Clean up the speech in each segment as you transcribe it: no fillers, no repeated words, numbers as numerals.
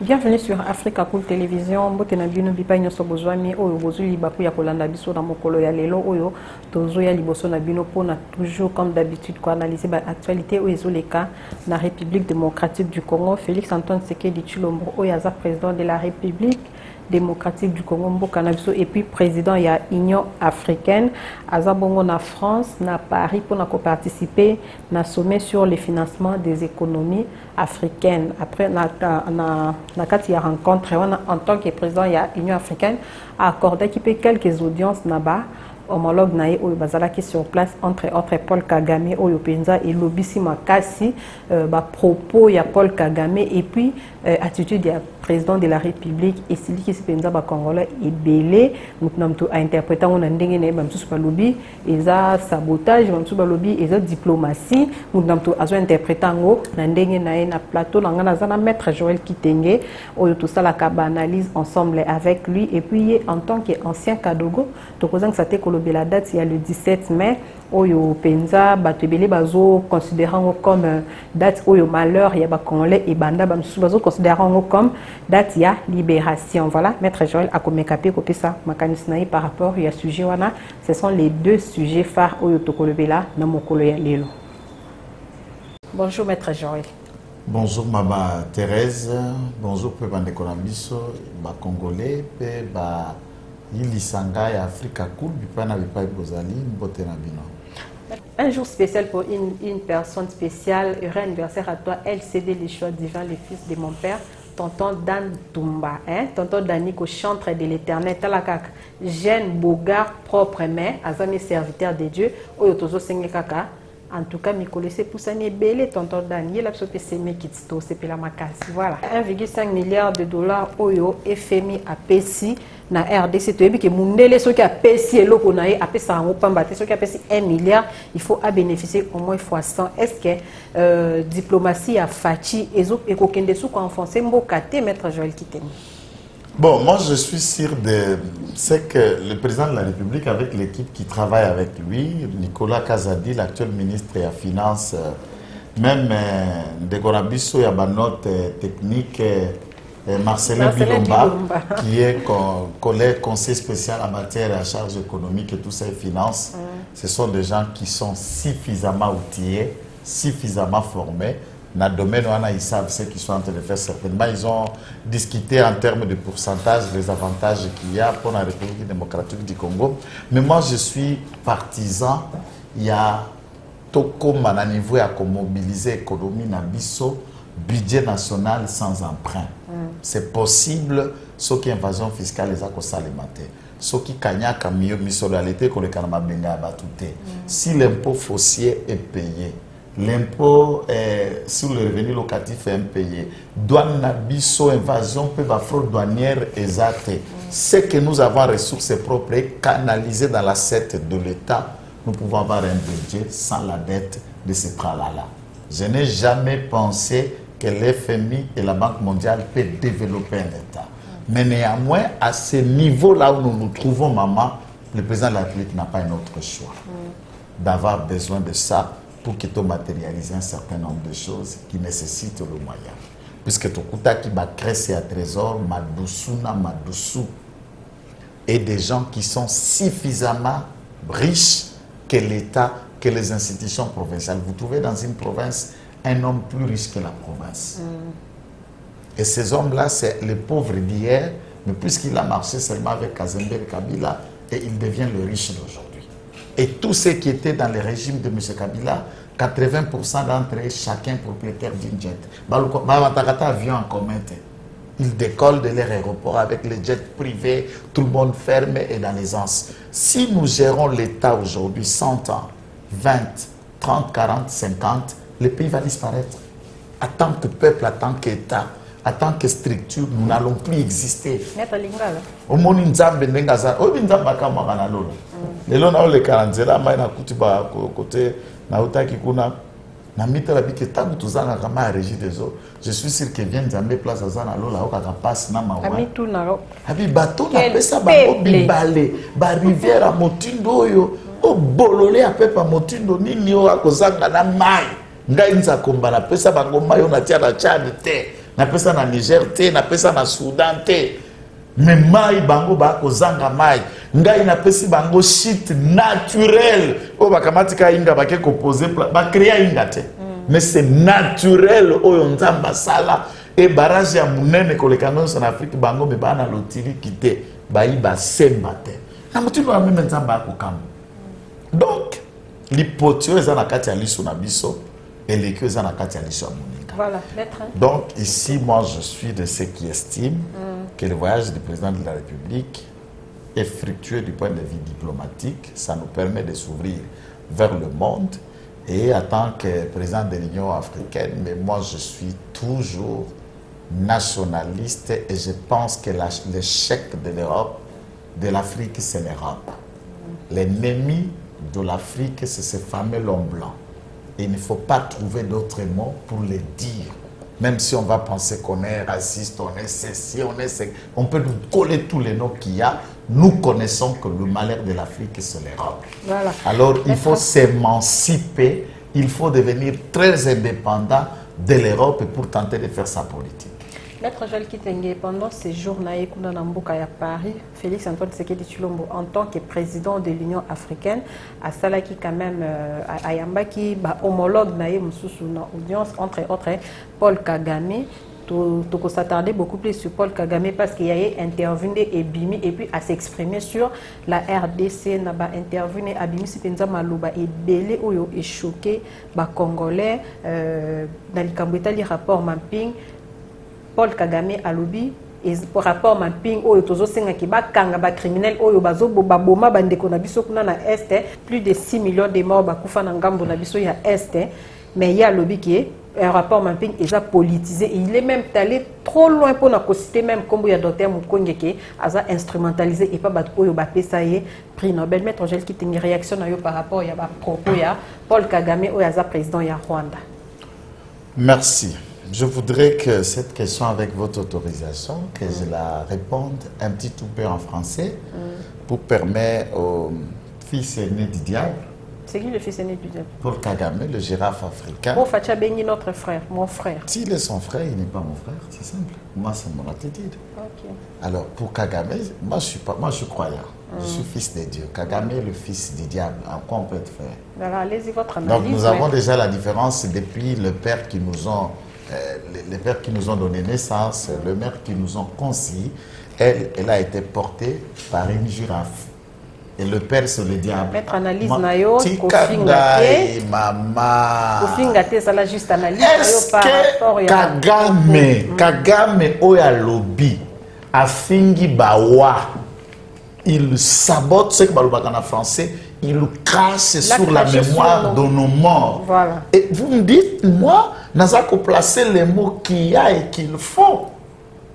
Bienvenue sur Africa Cool Télévision. Mbote na bino bipa nyoso bozwami oyo bozu libaku ya kolanda biso na mokolo ya lelo oyo tozo ya liboso na bino pona toujours comme d'habitude ko analyser ba actualité oyo ezoleka na République démocratique du Congo. Félix Antoine Tshisekedi Tshilombo oyo aza président de la République démocratique du Congo mboka na biso et puis président ya Union africaine aza bongo na France na Paris pour na participer na sommet sur le financement des économies africaines. Après na kati ya rencontre en tant que président ya Union africaine a accordé quelques audiences na-bas homologue nae oyo bazalaki sur place entre autres Paul Kagame oyo penza et lobisi makasi ba propos ya Paul Kagame et puis attitude ya président de la République et siliki penza ba congolais ebele mutunamtu a interpréter on ndenge na ba msusu ba lobby eza sabotage ba msusu ba lobby eza diplomatie mutunamtu azo interpréter ngo na ndenge na na plateau na ngana zana maître Joël Kitenge oyo tout ça la ba analyse ensemble avec lui et puis en tant qu'ancien Kadogo tokozang sa te la date il y a le 17 mai oyo penza batebele bazo considérant comme date oyo malheur ya ba congolais et banda bazo considérant comme date ya libération. Voilà, maître Joël a komekapé kopé ça makanisnaï par rapport à sujet wana. Ce sont les deux sujets phares oyo tokolobela na mokolo ya lelo. Bonjour maître Joël. Bonjour Mama Thérèse, bonjour peuple Ndekolambiso, ba congolais pe ba Ilisanga et Africa Cool, un jour spécial pour une personne spéciale, heureux anniversaire à toi, LCD les choix divins, le fils de mon père, tonton Dan Tumba, hein? Tonton Daniko, chantre de l'éternel, talakak, jeune, bogard, propre, mais, azami serviteur de Dieu, oyotozo senge kaka. En tout cas, Mikolo, c'est pour ça, belé, tonton Daniel, la sope seme kitsto, c'est pour la makasi. Voilà. 1,5 milliard de dollars, oyo, FMI a PSI, na RDC, tu as vu que Mundele, ceux qui a PSI et l'eau, a PSI en Opambate, ceux qui a PSI 1 milliard, il faut à bénéficier au moins fois 100. Est-ce que diplomatie a Fachi, et qu'aucun des sous qu'on français, Mbokate, maître Joël Kitenge? Bon, moi je suis sûr de ce que le président de la République, avec l'équipe qui travaille avec lui, Nicolas Kazadi, l'actuel ministre des Finances, même Ndekolambiso, il y a une note technique, Marcelin Bilomba, qui est collègue conseiller spécial en matière de charge économique et tout ça et finances. Ce sont des gens qui sont suffisamment outillés, suffisamment formés. Dans le domaine où ils savent ce qu'ils sont en train de faire certainement. Ils ont discuté en termes de pourcentage, les avantages qu'il y a pour la République démocratique du Congo. Mais moi, je suis partisan. Il y a Toko Mananiveau à mobiliser l'économie Nabiso, budget national sans emprunt. C'est possible, ce qui est invasion fiscale, les accords alimentaires. Ce qui gagne comme mieux, missolalité, qu'on le canama benga abatouté. Si l'impôt foncier est payé, l'impôt sur le revenu locatif est impayé. Douane Nabiso, invasion, peut la fraude douanière exacte. Ce que nous avons ressources propres et canalisées dans l'assiette de l'État, nous pouvons avoir un budget sans la dette de ce tralala. Je n'ai jamais pensé que l'FMI et la Banque mondiale peuvent développer un État. Mais néanmoins, à ce niveau-là où nous nous trouvons, maman, le président de la République n'a pas un autre choix d'avoir besoin de ça pour qu'il matérialise un certain nombre de choses qui nécessitent le moyen. Puisque tout qui va créer à trésor, Madoussou, et des gens qui sont suffisamment riches que l'État, que les institutions provinciales. Vous trouvez dans une province un homme plus riche que la province. Et ces hommes-là, c'est les pauvres d'hier, mais puisqu'il a marché seulement avec Kazembe et Kabila, et il devient le riche d'aujourd'hui. Et tous ceux qui étaient dans le régime de M. Kabila, 80% d'entre eux, chacun propriétaire d'une jet. Avion en commun. Ils décollent de leur aéroport avec les jets privés, tout le monde ferme et dans l'aisance. Si nous gérons l'État aujourd'hui 100 ans, 20, 30, 40, 50, le pays va disparaître. En tant que peuple, en tant qu'État, en tant que structure, nous n'allons plus exister. Au monde, nous avons je suis sûr que vient Nzambe place azana lola okaka passe na mawa. Abi bateau na pesa ba bibale ba rivière a motindo yo o bololé a pepa motindo nini o akozanga na mai ngai nza komba na pesa bango mai on atia na Tchad te n'a pas ça na Niger te, n'a pas ça na Soudan te. Mais mai bango ba kozanga mai. Ngai na pesi bango shit naturel. O bakamatika inga ba ke composer ba créer inga te. Mais c'est naturel oyo nzamba sala et barrage ya munene kolekano en Afrique bango me bana lotiri kité ba iba semba te. Na mutu ba même nzamba akokam. Donc l'hypothèse est na kati ya liso na biso et l'équation est na kati ya liso ya moninga. Voilà, maître. Donc ici moi je suis de ceux qui estiment que le voyage du président de la République est fructueux du point de vue diplomatique, ça nous permet de s'ouvrir vers le monde. Et en tant que président de l'Union africaine, mais moi je suis toujours nationaliste et je pense que l'échec de l'Europe, de l'Afrique, c'est l'Europe. L'ennemi de l'Afrique, c'est ce fameux l'homme blanc. Et il ne faut pas trouver d'autres mots pour le dire. Même si on va penser qu'on est raciste, on est ceci, on est ceci, on peut nous coller tous les noms qu'il y a. Nous connaissons que le malheur de l'Afrique, c'est l'Europe. Voilà. Alors, il faut s'émanciper, il faut devenir très indépendant de l'Europe pour tenter de faire sa politique. Maître Joël Kitenge, pendant ces jours à Paris, Félix Antoine Tshisekedi Tshilombo, en tant que président de l'Union africaine, à Salaki quand même, à Yambaki, homologue na audience, entre autres, Paul Kagame. Tu s'attarder beaucoup plus sur Paul Kagame parce qu'il y a intervenu et Bimi et puis à s'exprimer sur la RDC, n'a pas intervenu à Bimi, c'est un malouba et belé oyo est choqué, Congolais, dans le rapport mapping, Paul Kagame à lobby. Et pour rapport mapping oyo tozo senga ki ba kanga ba criminel oyo bazo ba boma bandeko na biso kuna na est, plus de 6 millions de morts ba kufa na ngambo na biso ya est, mais il y a lobby qui est un rapport mapping est politisé. Et il est même allé trop loin pour nous citer même comme il y a docteur Mukwege qui a instrumentalisé et pas battre ba pesaye prix Nobel. Maître Joël qui une réaction par rapport à propos ya Paul Kagame ou ya président ya Rwanda. Merci. Je voudrais que cette question, avec votre autorisation, que je la réponde un petit tout peu en français pour permettre au fils aîné du diable. C'est qui le fils aîné du diable? Paul Kagame, le girafe africain. Bon, Fatia Bengi, notre frère, mon frère. S'il est son frère, il n'est pas mon frère, c'est simple. Moi, c'est mon attitude. Okay. Alors, pour Kagame, moi, je suis croyant. Je suis fils de Dieu. Kagame est le fils du diable. En quoi on peut être frère? Alors, allez-y, votre analyse. Donc, nous avons déjà la différence depuis le père qui nous ont... les pères qui nous ont donné naissance, le mère qui nous ont conçus, elle a été portée par une girafe. Et le père, c'est le diable. Mettre analyse nayo, maman. Ça la juste analyse. Est-ce que Kagame oya lobby a fingi bawa, il sabote ce que balobaka en français, il crache sur la mémoire de nos morts. Voilà. Et vous me dites, moi, Nazako placer les mots qu'il y a et qu'il faut.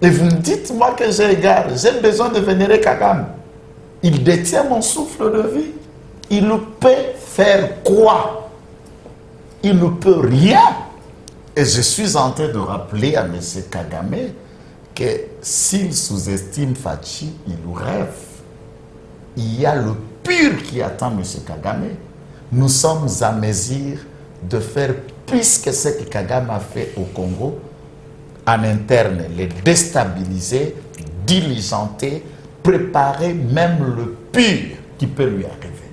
Et vous me dites, moi, que j'ai besoin de vénérer Kagame. Il détient mon souffle de vie. Il peut faire quoi? Il ne peut rien. Et je suis en train de rappeler à M. Kagame que s'il sous-estime Fachi, il rêve. Il y a le pur qui attend M. Kagame. Nous sommes à mesure de faire plus que ce que Kagame a fait au Congo, en interne, les déstabiliser, diligenter, préparer même le pire qui peut lui arriver.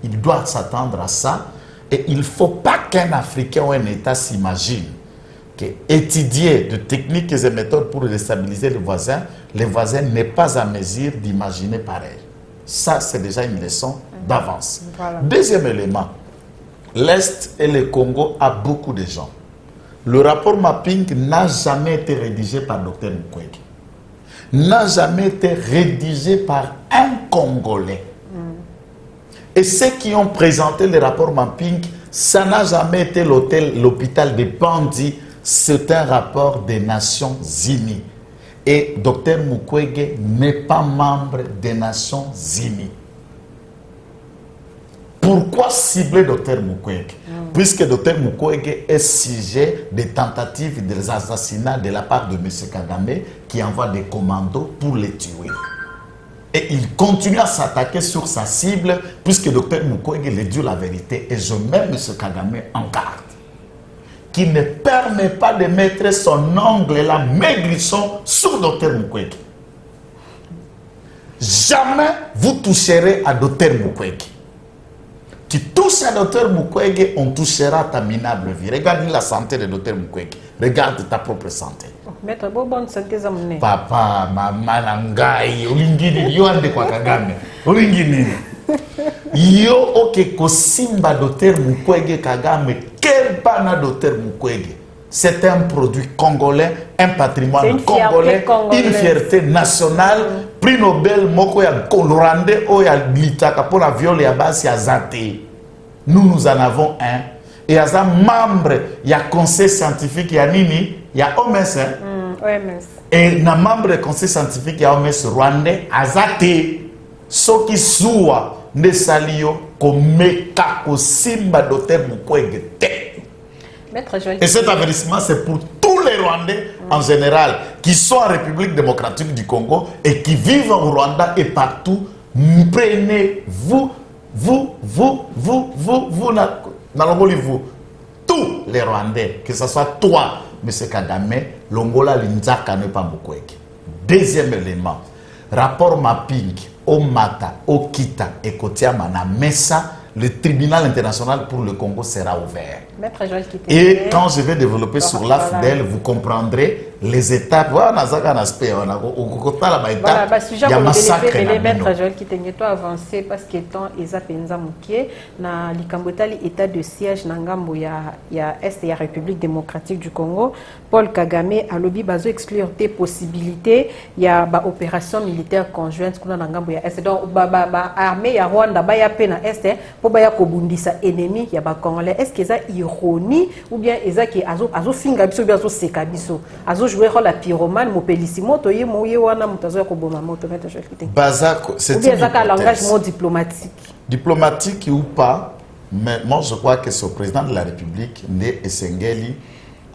Il doit s'attendre à ça et il ne faut pas qu'un Africain ou un État s'imagine qu'étudier de techniques et méthodes pour déstabiliser les voisins n'est pas à mesure d'imaginer pareil. Ça, c'est déjà une leçon d'avance. Voilà. Deuxième élément, l'Est et le Congo a beaucoup de gens. Le rapport mapping n'a jamais été rédigé par Dr Mukwege. N'a jamais été rédigé par un Congolais. Et ceux qui ont présenté le rapport mapping, ça n'a jamais été l'hôpital de Pandi, c'est un rapport des Nations Unies. Et Dr Mukwege n'est pas membre des Nations Unies. Pourquoi cibler Dr Mukwege? Puisque Dr Mukwege est sujet des tentatives des assassinats de la part de M. Kagame qui envoie des commandos pour les tuer. Et il continue à s'attaquer sur sa cible puisque Dr Mukwege lui dit la vérité. Et je mets M. Kagame en garde. qui ne permet pas de mettre son ongle là, maigrisson, sur Dr Mukwege. Jamais vous toucherez à Dr Mukwege. Tu touches à Dr Mukwege, on touchera ta minable vie. Regarde la santé de Dr Mukwege. Regarde ta propre santé. Maître, bonne santé, Zamune. Papa, maman, nangai, olingini, yo ande kwa Kagame. Olingini. Yo oke kosimba Dr Mukwege Kagame, quel bana Dr Mukwege. C'est un produit congolais, un patrimoine congolais, une fierté nationale. Prix Nobel, moko ya Kolorande, o ya Glitaka pour la viole ya basi ya Zate. Nous en avons un. Et à un membre, il y a conseil scientifique, il y a Nini, il y a OMS. OMS. Et na membre du conseil scientifique, il y a OMS rwandais, Azate. Ce qui soit ne salio comme Mekako Simba Dr Mukwege. Et cet avertissement, c'est pour tous les Rwandais en général qui sont en République démocratique du Congo et qui vivent au Rwanda et partout. Prenez-vous, tous les Rwandais, que ce soit toi, M. Kagame, l'Ongola Linzaka n'est pas Mukwege. Deuxième élément, rapport mapping au Mata, au Kita et Kotiama na Mesa, le tribunal international pour le Congo sera ouvert. Et quand je vais développer sur l'AFDEL, vous comprendrez les étapes. Voilà, un aspect. Il y a massacre. Maître Joël Kitenge, toi avancé parce que tant Eza Penza Mouké, na Likambotali état de siège Nangambo ya Est et la République démocratique du Congo, Paul Kagame a lobby bazo exclure des possibilités. Il y a ba opération militaire conjointe kuna Nangambo ya Est. Donc ba armée ya Rwanda ba ya pena Est pour ba ya kobundisa ennemi ya ba Congolais. Est-ce que ça ironie ou bien Eza qui azo finga biso bien azo seka biso azo jouer rôle la pyromane mopelissimo to ye moye wana mutazo ya koboma moto Maître Joël Kitenge. Bazako, c'est un langage diplomatique. Diplomatique ou pas, mais moi je crois que ce président de la République, Ndé Esengeli,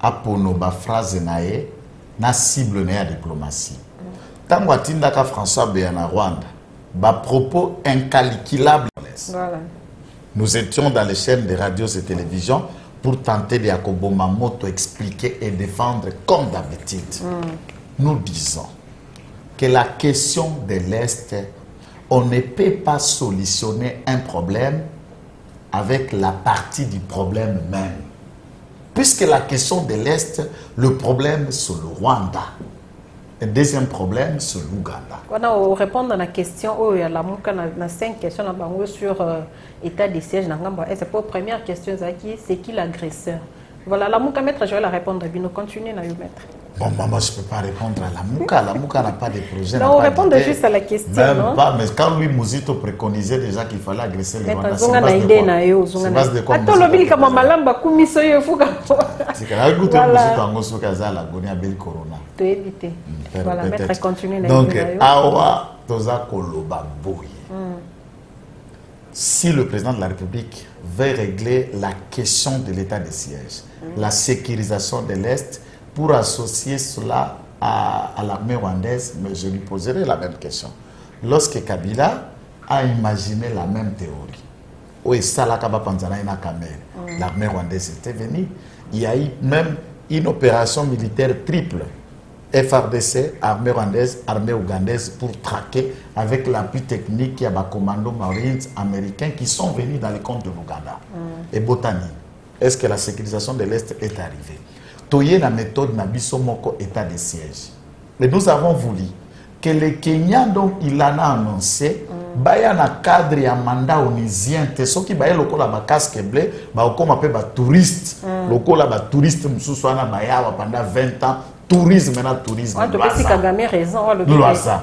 a pour nos phrases nae, na cible na diplomatie. Tant que François Béana Rwanda, ba propos incalculables. Voilà. Nous étions dans les chaînes de radios et télévisions pour tenter de Yakoboma Moto expliquer et défendre comme d'habitude. Nous disons que la question de l'Est, on ne peut pas solutionner un problème avec la partie du problème même. Puisque la question de l'Est, le problème c'est le Rwanda. Le deuxième problème, c'est l'Ouganda. On répond à la question, il y a 5 questions sur l'état de siège. C'est pour la première question, c'est qui l'agresseur? Voilà, la Mouka Maître, je vais la répondre. Nous continuons à mettre. Bon, maman, je ne peux pas répondre à la Mouka. La Mouka n'a pas de projet. Non, on répond juste à la question. Même non? pas, mais quand lui, Mouzito préconisait déjà qu'il fallait agresser les Rwandais, c'est base de quoi? Attends, le bil comme malamba kumiso yo fuka. C'est que là, écoutez, Mouzito en Gosso Kaza, la Gonia Bel Corona. Tu éviter. Voilà, Maître, continue. Donc, Awa, Toza Koloba Boy. Si le président de la République veut régler la question de l'état de siège, la sécurisation de l'Est, pour associer cela à l'armée rwandaise, mais je lui poserai la même question. Lorsque Kabila a imaginé la même théorie, l'armée rwandaise était venue, il y a eu même une opération militaire triple. FRDC, armée rwandaise, armée ougandaise pour traquer avec l'appui technique il y a des commandos marines américains qui sont venus dans les comptes de l'Ouganda. Et Botani, est-ce que la sécurisation de l'Est est arrivée? Toye la méthode Nabiso Moko état de siège. Mais nous avons voulu que les Kenyans, donc il en a annoncé, baya na cadre ya mandat onisien, te soki baya lokola ba casque bleu, ba okoma pe ba touriste, lokola ba touriste mususwana bayawa pendant 20 ans. Tourisme, maintenant tourisme. Tu peux Kagame raison.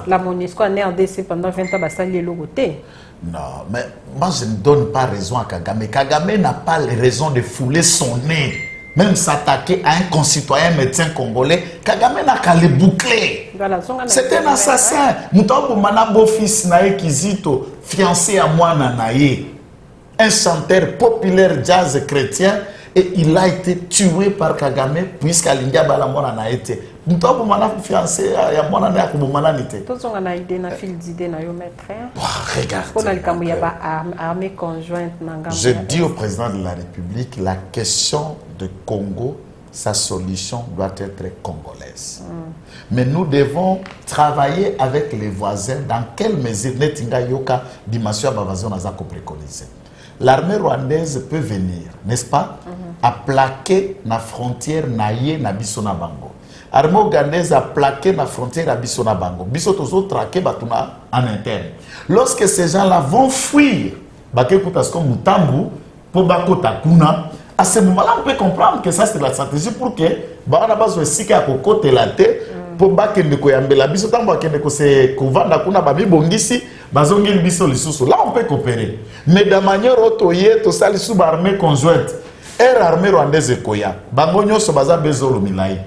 La MONUSCO en RDC pendant 20 ans, ça les logotés. Non, mais moi je ne donne pas raison à Kagame. Kagame n'a pas les raisons de fouler son nez. Même s'attaquer à un concitoyen médecin congolais, Kagame n'a qu'à le boucler. Voilà, c'est un assassin. Moutabou Manabo fils Nae Kizito, fiancé à moi Nanaye, un chanteur populaire jazz chrétien. Et il a été tué par Kagame puisqu'Alinga Balamona n'a été. Nous avons fiancé à Mona n'a pas été. Tous on a idée na fil d'idée na yo mettre. Je dis au président de la République, la question de Congo sa solution doit être congolaise. Mais nous devons travailler avec les voisins dans quelle mesure Netinga Yoka dimension Bavazo Nazako préconisé. L'armée rwandaise peut venir, n'est-ce pas, à plaquer la frontière naïe na Bissona Bango. L'armée ougandaise a plaqué la frontière à Bissona Bango. Bissotozo traqué Batuna en interne. Lorsque ces gens-là vont fuir, Bakekutasko Mutambu, pour Bakota Kuna, à ce moment-là, on peut comprendre que ça, c'est la stratégie pour que Barabas aussi qu'à côté la tête, pour que ne koyambela biso tambo que ne se kovanda kuna ba bibongisi bazongeli biso lisusu. Là, on peut coopérer. Mais de manière otoye to sali sous armée conjointe, armée rwandaise koya. Bango nyoso baza bezolo milai.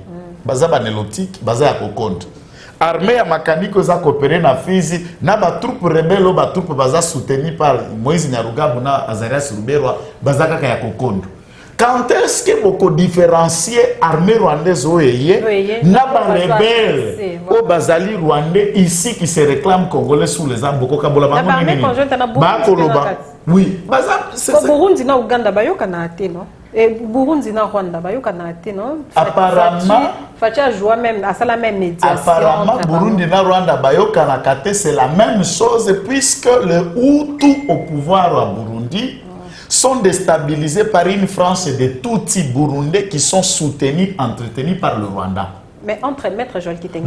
Baza banelotique, baza ya kokonde. Armée ya makaniko za coopérer na Fizi, na ba troupe rebelle ba troupe baza soutenu par Moïse Nyarugabo na Azarias Ruberwa, baza kaka ya kokonde. Quand est-ce que beaucoup différencier l'armée rwandaise n'a pas rebelle au Bazali rwandais ici qui se réclame congolais sous les armes beaucoup kabola oui Burundi na Uganda bayoka na ate non et Burundi na Rwanda bayoka na ate non apparemment Facha joue même à la même médiation apparemment Burundi na Rwanda bayoka na kate c'est la même chose puisque le Hutu au pouvoir à Burundi sont déstabilisés par une France de Tutsi burundais qui sont soutenus, entretenus par le Rwanda. Mais entre Maître Joël Kitenge,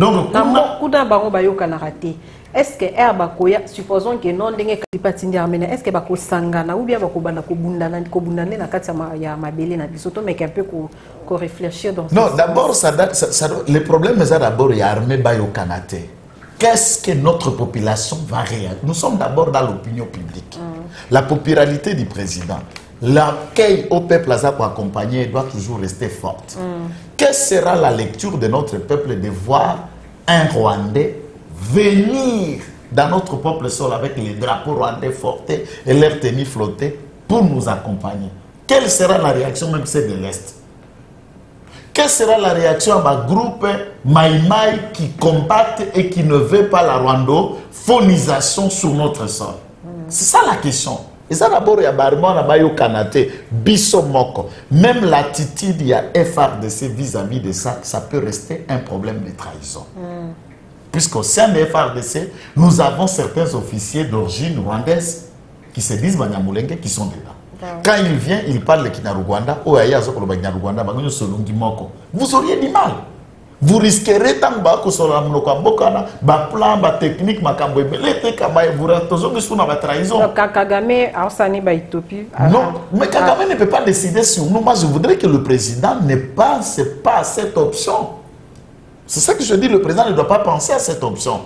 est-ce que Herbakoya, supposons que non, est-ce que Bako Sangana ou bien Bakobana Kobundana, Kobundane, na Katsama, ya Mabele, na Bisoto, mais qu'un peu qu'on réfléchir dans ce non, d'abord, le problème, c'est d'abord, il y a armée Bayokanate. Qu'est-ce que notre population va réagir? Nous sommes d'abord dans l'opinion publique. La popularité du président, l'accueil au peuple pour accompagner doit toujours rester forte. Quelle sera la lecture de notre peuple de voir un Rwandais venir dans notre peuple sol avec les drapeaux rwandais portés et leurs tenues flottées pour nous accompagner? Quelle sera la réaction même celle de l'Est? Quelle sera la réaction à un groupe Maïmaï qui combattent et qui ne veut pas la rwandophonisation sur notre sol? C'est ça la question. Et ça d'abord, il y a Barman, il y a Kanate, Bissomoko. Même l'attitude, il y a FRDC vis-à-vis de ça, ça peut rester un problème de trahison. Puisqu'au sein de FRDC, nous avons certains officiers d'origine rwandaise qui se disent Banyamulenge, qui sont dedans. Quand il vient, il parle de Kinyarwanda, vous auriez du mal. Vous risquerez tant que sur la monokambokana, plan, technique, vous la trahison. Kagame a Éthiopie. Non, mais Kagame ne peut pas décider sur nous. Moi, je voudrais que le président ne pense pas à cette option. C'est ça que je dis, le président ne doit pas penser à cette option.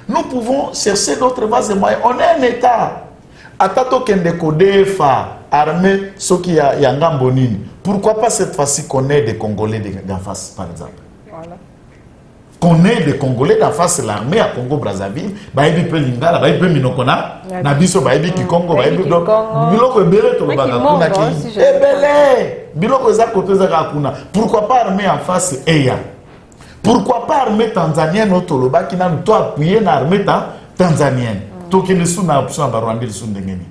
Nous pouvons chercher d'autres bases et moyens. On est un État. Atato Kendeko DFA, armée, ce qui a Yangambonine. Pourquoi pas cette fois-ci qu'on ait des Congolais d'en face, par exemple? Voilà. Qu'on ait des Congolais d'en face l'armée à Congo-Brazzaville, Baïbi peut Lingala, Baïbi Minokona, Nabiso Baïbi Kikongo, Baïbi donc, Biloko Ebele to Bagakuna qui Ebele, Biloko Zakoto Zakakuna. Pourquoi pas armée en face Eya? Pourquoi pas armée tanzanienne au Toloba qui n'a pas appuyé l'armée tanzanienne? Toki ne sou na option à Rwanda le sou ndengeni.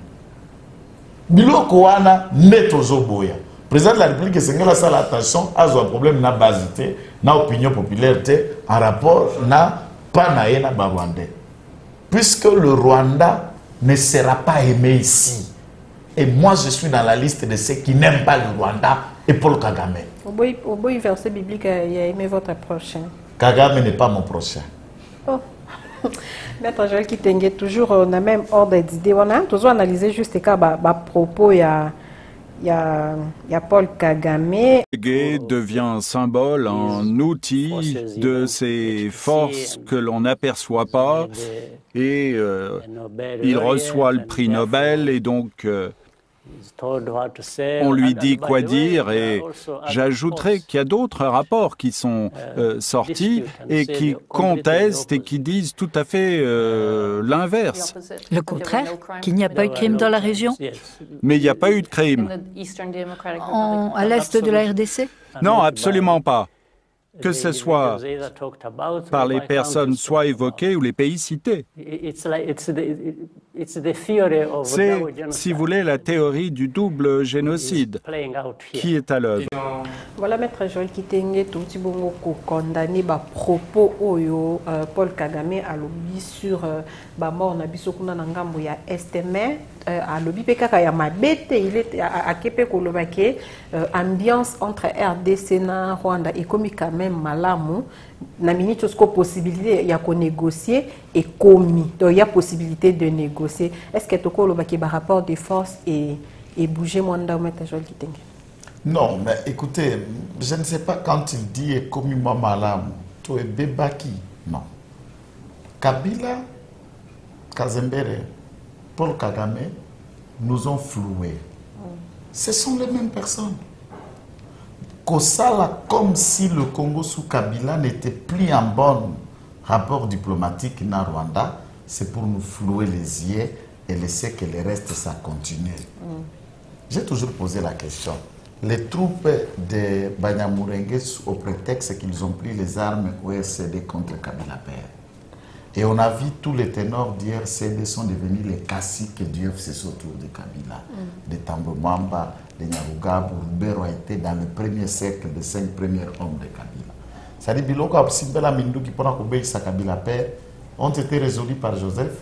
Biloko wana netozo boya. Président de la République c'est que la salle attention a un problème na basité, na opinion populaire en rapport na panaye na Rwandais. Puisque le Rwanda ne sera pas aimé ici. Et moi je suis dans la liste de ceux qui n'aiment pas le Rwanda et Paul Kagame. Au beau verset biblique, il a aimé votre prochain. Kagame n'est pas mon prochain. Oh. Maître Joël Kitenge, toujours on a même ordre d'idées. On a toujours analysé juste les cas, propos, il y a Paul Kagame. Devient un symbole, un outil de ces forces que l'on n'aperçoit pas et il reçoit le prix Nobel et donc on lui dit quoi dire et j'ajouterai qu'il y a d'autres rapports qui sont sortis et qui contestent et qui disent tout à fait l'inverse. Le contraire, qu'il n'y a pas eu de crime dans la région? Mais il n'y a pas eu de crime. À l'est de la RDC? Non, absolument pas. Que ce soit par les personnes soit évoquées ou les pays cités. C'est, si vous voulez, la théorie du double génocide qui est à l'œuvre. Voilà, maître Joël Kitenge, tout petit bon condamné par propos oyo Paul Kagame a lobby sur ba mort na biso kuna na ngambo ya esteme a lobby pe kaka ya mabete il est à kepe kolobake ambiance entre RDC na Rwanda et comme quand même malamu na minute ce possibilité ya ko négocier et commis donc il y a possibilité de négocier est-ce que toko kolobake ba rapport de force et bouger mwanda maître Joël Kitenge? Non, mais écoutez, je ne sais pas quand il dit commis moi malam, tu es bébaki. Non. Kabila, Kazembere, Paul Kagame nous ont floués. Ce sont les mêmes personnes. Kosala, comme si le Congo sous Kabila n'était plus en bon rapport diplomatique na Rwanda, c'est pour nous flouer les yeux et laisser que le reste ça continue. J'ai toujours posé la question. Les troupes de Banyamulenge, au prétexte qu'ils ont pris les armes au RCD contre Kabila Père. Et on a vu tous les ténors du RCD sont devenus les caciques du FCC autour de Kabila. De Tambo Mwamba, de Nyaruga, Bourubero a été dans le premier cercle des 5 premiers hommes de Kabila. C'est-à-dire Biloko Absimbela Mindou qui pendant qu'Obéissa Kabila Père ont été résolus par Joseph.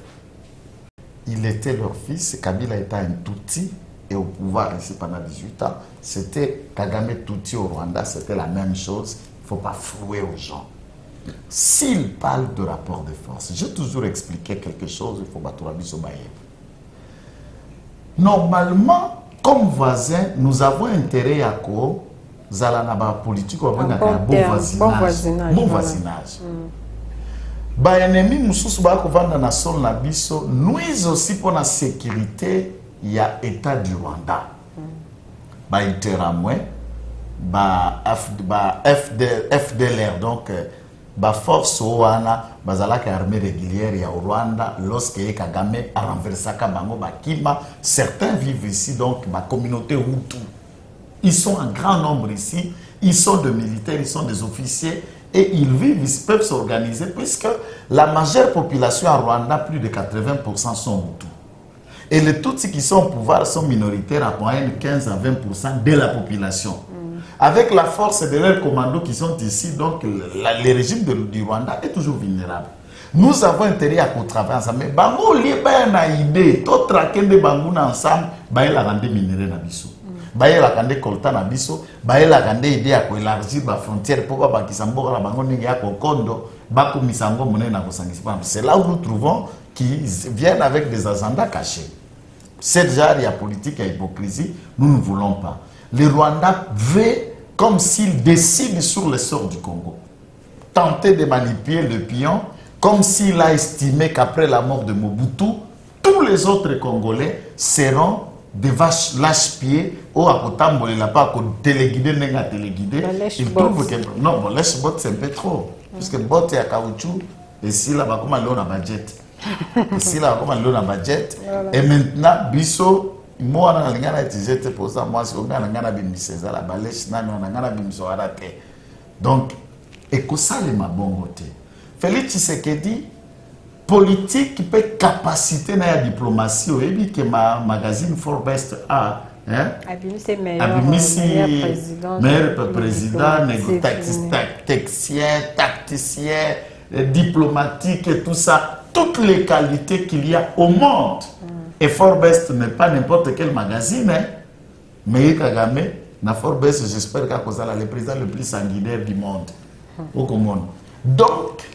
Il était leur fils, Kabila était un Tutsi. Et au pouvoir ici pendant 18 ans, c'était Kagame Tutsi au Rwanda, c'était la même chose. Il ne faut pas flouer aux gens. S'il parle de rapport de force, j'ai toujours expliqué quelque chose, il faut battre la bise au baye. Normalement, comme voisins, nous avons intérêt à quoi Zalanaba politique, on a un bon voisinage. Bon voisinage. Ba ennemi mususu ba ko vanda na sol na biso nuise aussi pour la sécurité. Il y a l'État du Rwanda. Bah, il FDLR, donc, bah, force Oana, Bazalaka armée régulière, il y a au Rwanda, lorsque Kagame a renversé Kabango, Bakima, certains vivent ici, donc, ma communauté Hutu. Ils sont en grand nombre ici, ils sont des militaires, ils sont des officiers, et ils vivent, ils peuvent s'organiser, puisque la majeure population à Rwanda, plus de 80% sont Hutu. Et les Tutsis qui sont au pouvoir sont minoritaires à moyenne 15 à 20% de la population. Avec la force de leurs commandos qui sont ici, donc le régime du Rwanda est toujours vulnérable. Nous avons intérêt à travailler ensemble. Mais Bango lié une idée, tout traquer des Bango ensemble, bail la rendre minéraux na biso. Bail la rendre coltan na biso, bail la rendre idée à élargir la frontière pour pas qu'ils s'emborent la Bango n'ayant qu'au condo, bako misango monnaie na kosangispa. C'est là où nous trouvons qu'ils viennent avec des agendas cachés. Cette genre de politique et hypocrisie, nous ne voulons pas. Le Rwanda veut, comme s'il décide sur le sort du Congo, tenter de manipuler le pion, comme s'il a estimé qu'après la mort de Mobutu, tous les autres Congolais seront des vaches lâche-pieds ou à côté la pas téléguidé n'est téléguidé. Il trouve que non, bon, lèche-bot c'est un peu trop, parce que bot est à caoutchouc et si là-bas comme on a budget. Ici là comme on a budget et maintenant biso moi on a ngana utiliser pour ça moi c'est on a ngana bimiseza la balèche na on a ngana bimiso arate donc et que ça les ma bon côté Félix Tshisekedi politique peut capacité na ya diplomatie et puis que ma magazine Forbes a hein meilleur président tacticien diplomatique et tout ça toutes les qualités qu'il y a au monde. Et Forbes n'est pas n'importe quel magazine, hein. Mais Kagame, na Forbes, j'espère qu'à cause le président le plus sanguinaire du monde. Au monde. Donc,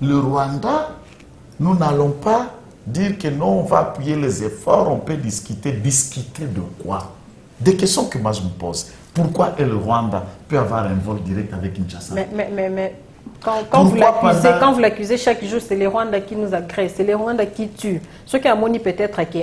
le Rwanda, nous n'allons pas dire que non, on va appuyer les efforts, on peut discuter. Discuter de quoi? Des questions que moi je me pose. Pourquoi le Rwanda peut avoir un vol direct avec Kinshasa? Mais quand vous l'accusez chaque jour, c'est les Rwandais qui nous agressent, c'est les Rwandais qui tuent. Ce qui a moni peut-être que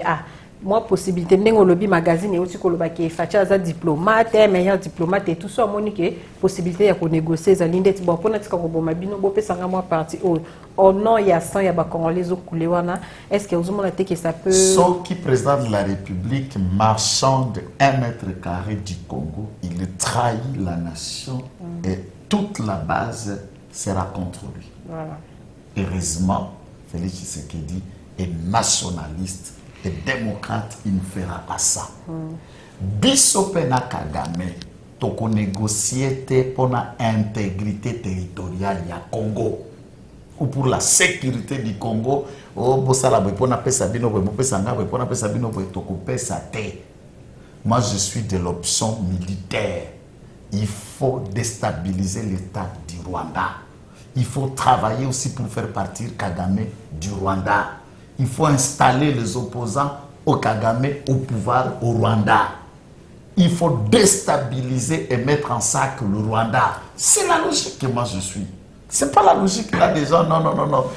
moi possibilité n'engo lobby magazine et aussi que le baquet facha diplomate, meilleur diplomate et tout ça moni que possibilité de négocier za linde bon pour notre ko boma bino bo pe sanga moi parti au nom il y a 100 il y a ba congolais au coulewana est-ce que vous montrez que ça peut Son qui président de la République marchand de 1 mètre carré du Congo, il trahit la nation et toute la base sera contre lui. Voilà. Heureusement, Félix Tshisekedi et nationaliste et démocrate, il ne fera pas ça. Biso pena Kagame, toko négocier pour l'intégrité territoriale du Congo ou pour la sécurité du Congo. Oh, bosala bopona pesa bino bopesa nga bopona pesa bino toko pesa te. Moi, je suis de l'option militaire. Il faut déstabiliser l'État du Rwanda. Il faut travailler aussi pour faire partir Kagame du Rwanda. Il faut installer les opposants au Kagame au pouvoir au Rwanda. Il faut déstabiliser et mettre en sac le Rwanda. C'est la logique que moi je suis. C'est pas la logique là des gens, non.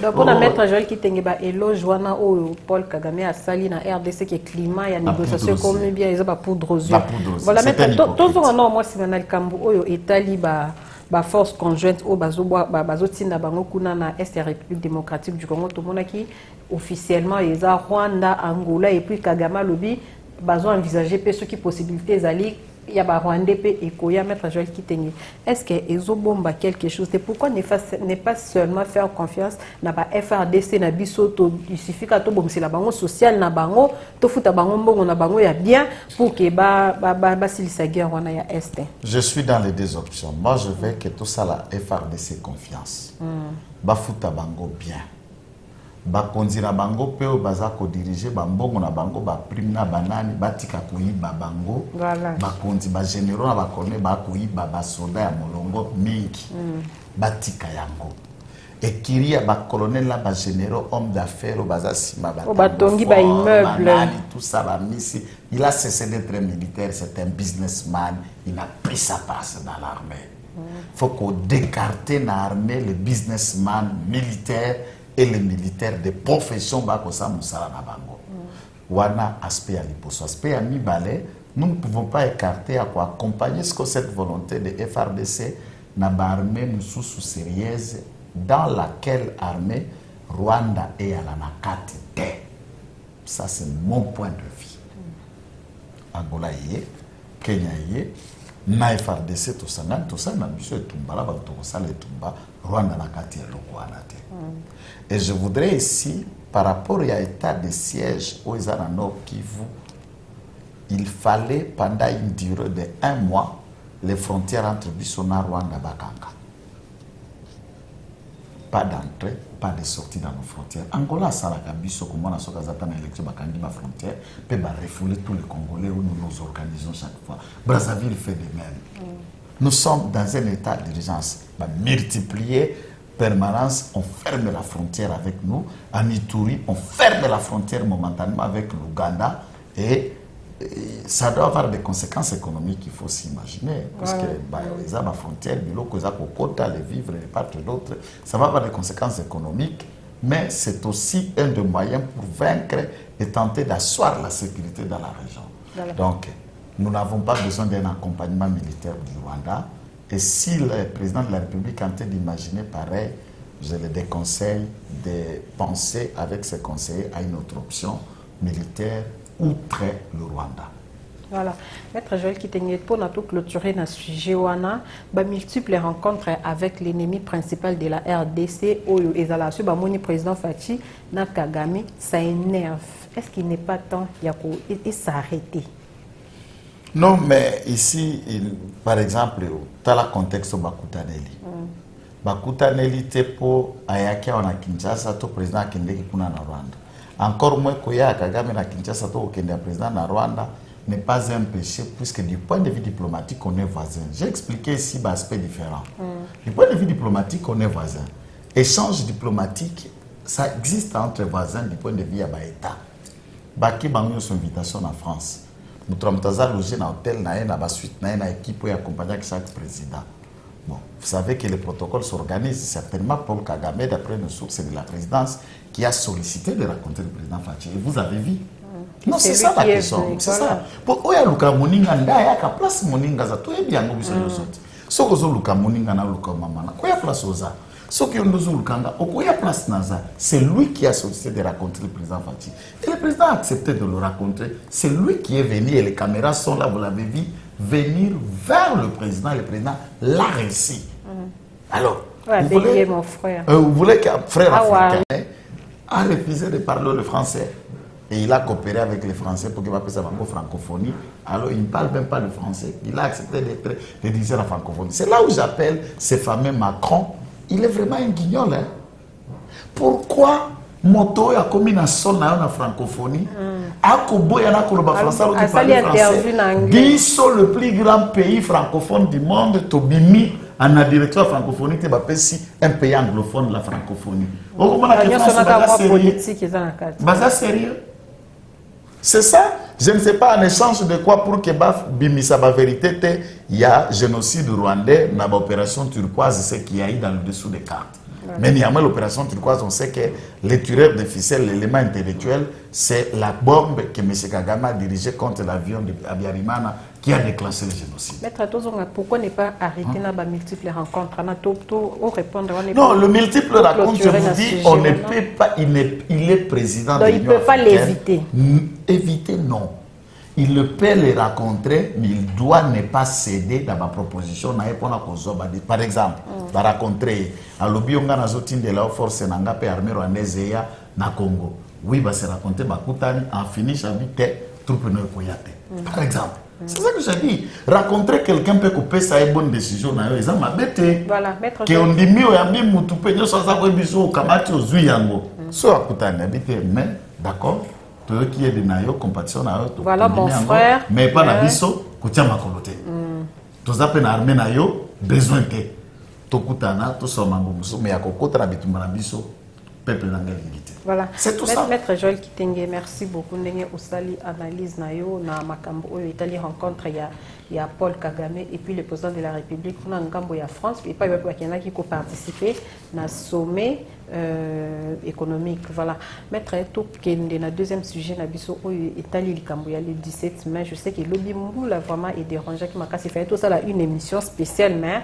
Donc on a mettre Joël Kitengeba éloge Wana ou Paul Kagame a sali na RDC qui est climat, il y a négociation comme bien ils ont pas poudre aux yeux. Voilà mettre tous on a moi si on a le Kambu oyo Italie ba force conjointe au bazo tinda bango kuna na Est République démocratique du Congo tout le monde qui officiellement ils ont Rwanda, Angola et puis Kagame lobby bazo envisager pe ce qui possibilité zali il y a ba Rwandais et Koya mettre Joël Kitenge. Est-ce que ezobomba quelque chose? C'est pourquoi ne pas seulement faire confiance na ba FRDC na biso to il suffit ka to bomsi la bango social na bango to futa bango mbongo na bango ya bien pour que ba silisa guerre wana ya Est. Je suis dans les deux options. Moi je veux que tout ça la FRDC confiance. Ba futa bango bien. Bakonzi na bango pe baza ko diriger bambongo na bango ba prime na banani batika koyiba bango bakonzi ba généraux na bakone ba koyiba ba soda ya molongo mingi batika yango ekiria ba colonel na ba généraux hommes d'affaires baza sima batongi ba immeuble tout ça ba misi il a cessé d'être militaire, c'est un businessman, il a pris sa place dans l'armée. Faut qu'on décarte dans l'armée les businessmen militaires et les militaires de profession bakosa musala na bango. Wana aspect à liposo, aspect à mibale, nous ne pouvons pas écarter à quoi accompagner ce que cette volonté de FRDC na armée mususu sérieuse dans laquelle armée Rwanda et à la nakati te. Ça c'est mon point de vue. Angola yé, Kenya yé, na FRDC tout ça na biso etumba la ba to sala etumba Rwanda nakati ya lokwana te. Et je voudrais ici, par rapport à l'état de siège aux Nord Kivu, il fallait pendant une durée de 1 mois les frontières entre Bissona, Rwanda et Bakanga. Pas d'entrée, pas de sortie dans nos frontières. Angola, ça la Bisso, comme on a sorti dans l'élection, Bakangi, ma frontière, peut refouler tous les Congolais où nous nous organisons chaque fois. Brazzaville fait de même. Nous sommes dans un état d'urgence. Multiplier permanence, on ferme la frontière avec nous. En Ituri, on ferme la frontière momentanément avec l'Ouganda. Et ça doit avoir des conséquences économiques, il faut s'imaginer. Parce que les la frontière, les vivres et pas d'autres, ça va avoir des conséquences économiques. Mais c'est aussi un des moyens pour vaincre et tenter d'asseoir la sécurité dans la région. Donc, nous n'avons pas besoin d'un accompagnement militaire du Rwanda. Et si le président de la République est en train d'imaginer pareil, je le déconseille de penser avec ses conseillers à une autre option militaire outre le Rwanda. Voilà. Maître Joël Kitenge, pour nous clôturer dans ce sujet, multiples rencontres avec l'ennemi principal de la RDC, Oyo Ezalasu, le président Fachi, na Kagame, ça énerve. Est-ce qu'il n'est pas temps de s'arrêter? Non, mais ici, par exemple, dans le contexte de Bakutaneli. Bakutaneli, c'est pour Ayaki on a Kinshasa, le président Kendeki Kuna na Rwanda. Encore moins que Kagame na Kinshasa, le président na Rwanda n'est pas un péché, puisque du point de vue diplomatique, on est voisins. J'ai expliqué ici l'aspect différent. Du point de vue diplomatique, on est voisins. Échange diplomatique, ça existe entre voisins du point de vue de l'État. Baki Bango son invitation en France. Nous avons logé dans l'hôtel, dans la suite, dans l'équipe pour accompagner chaque président. Bon, vous savez que le protocole s'organise certainement Paul Kagame, d'après nos sources de la présidence, qui a sollicité de rencontrer le président Fachi. Et vous avez vu? Non, c'est ça la question. C'est ça. Pour oya luka moninga ndaya ka place moninga za to ebi yango biso yosote. Soko zo luka moninga na luka mama. Koya place oza. Soko yondo zo lukanga okoya place naza. C'est lui qui a sollicité de rencontrer le président Fachi. Et le président a accepté de le rencontrer. C'est lui qui est venu et les caméras sont là, vous l'avez vu, venir vers le président et le président l'a réussi. Alors, vous voulez, mon frère. Vous voulez qu'un frère africain a refusé de parler le français. Et il a coopéré avec les Français pour qu'il va passer la francophonie. Alors, il ne parle même pas le français. Il a accepté de dire la francophonie. C'est là où j'appelle ce fameux Macron. Il est vraiment un guignol. Hein? Pourquoi moto a commis une son dans la francophonie a Kobo y en a Koloba français alors qu'il parle français. Biso le plus grand pays francophone du monde, Tobimi en la direction francophonie, tu vas un pays anglophone de la francophonie. Sérieux. C'est ça. Je ne sais pas en échange de quoi pour que Bimisa la vérité, il y a génocide rwandais dans l'opération turquoise, c'est qu'il y a eu dans le dessous des cartes. Mais néanmoins, l'opération turquoise, on sait que les tueurs de ficelles, l'élément intellectuel, c'est la bombe que M. Kagame a dirigée contre l'avion de Abiyarimana qui a déclenché le génocide. Maître Tozonga, pourquoi ne pas arrêter dans multiples rencontres? Non, le multiple rencontre, je vous dis, on ne peut pas, il est président de l'Union africaine. Il ne peut pas l'éviter. Éviter, non. Il ne peut les rencontrer, mais il doit ne pas céder dans ma proposition. Par exemple, va rencontrer à l'Obionga Nazotin de la force Nanga et armée rwandaise na Congo. Oui, va se rencontrer Bakutani en finish avec troupe Koyate. Par exemple. C'est ça que j'ai dit. Rencontrer quelqu'un peut couper ça une bonne décision. Voilà, maître. Que on dit mieux, on dit mutupe, nous sommes à Biso, Kamati, aux Zuyango. Soit Kutani habité, mais d'accord. Qui est de nayo compétition voilà mon frère mais pas la biso kotia makolote toza pe na armée nayo besoin te tokutana to soma mbuso mais akokota na bitumba na biso peuple na ngalité. Voilà, c'est tout ça. Maître Joël Kitenge, merci beaucoup. Ndenge osali analyse nayo na makambo oyo Italie rencontre il y a Paul Kagame et puis le président de la République on a ngambo ya France et pas il y en a qui participer na sommet économique. Voilà, Maître Top Kende na deuxième sujet na biso oyo Italie likambo ya le 17 mai. Je sais que lobby mbula vraiment est dérangé qui m'a cassé fait tout ça là une émission spéciale mais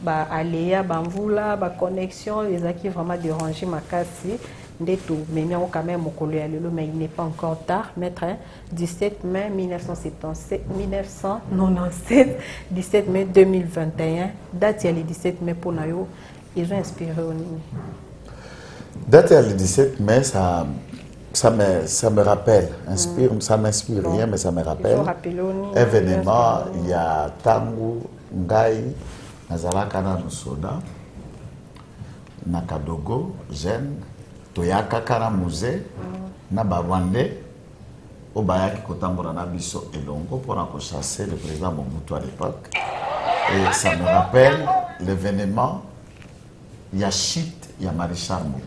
ba aléa bamvula ba connexion les acquis vraiment dérangé ma cassé ndeto mais quand même mokolo ya lelo mais il n'est pas encore tard. Maître 17 mai 1997 17 mai 2021 date ya le 17 mai pour nayo ils ont inspiré au nini date ya le 17 mai ça me rappelle inspire ça m'inspire bon, rien mais ça me rappelle événement il y a tangu ngai nazalaka na Soda na Kadogo jeune toyaka kana musée na Barwandais au bayaki kotambola na biso elongo pour chasser le président Mobutu à l'époque et ça me rappelle l'événement il y a chute il y a maréchal Mobutu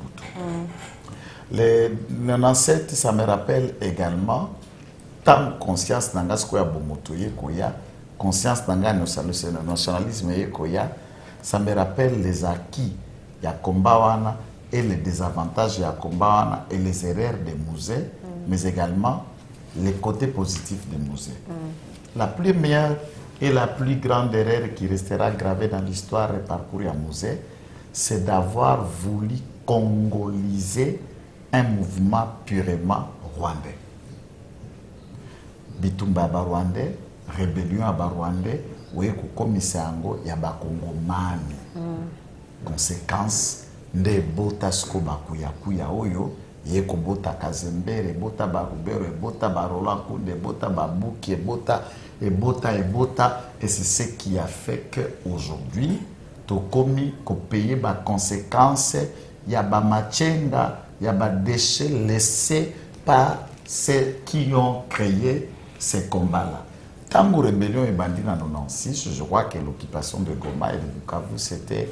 le 97 ça me rappelle également tant conscience nanga skoya bomoto ye koya conscience nanga nationalisme ye koya ça me rappelle les acquis ya kombawana et les désavantages ya kombawana et les erreurs des musées mais également les côtés positifs des musées. La première et la plus grande erreur qui restera gravée dans l'histoire et parcours à musée, c'est d'avoir voulu congoliser un mouvement purement rwandais. Bitumba Rwandais, rébellion à Rwandais, ou komisango ya bakongomani. Conséquence, nde bota sko bakuya oyo, yeko bota kazembere, bota barubero, bota barola kunde, bota babuki, bota, et c'est ce qui a fait qu'aujourd'hui, tokomi ko payer ba conséquences, ya ba machenga, ya ba déchets laissés par ceux qui ont créé ces combats-là. Tango rébellion et bandit en 96, je crois que l'occupation de Goma et de Bukavu, c'était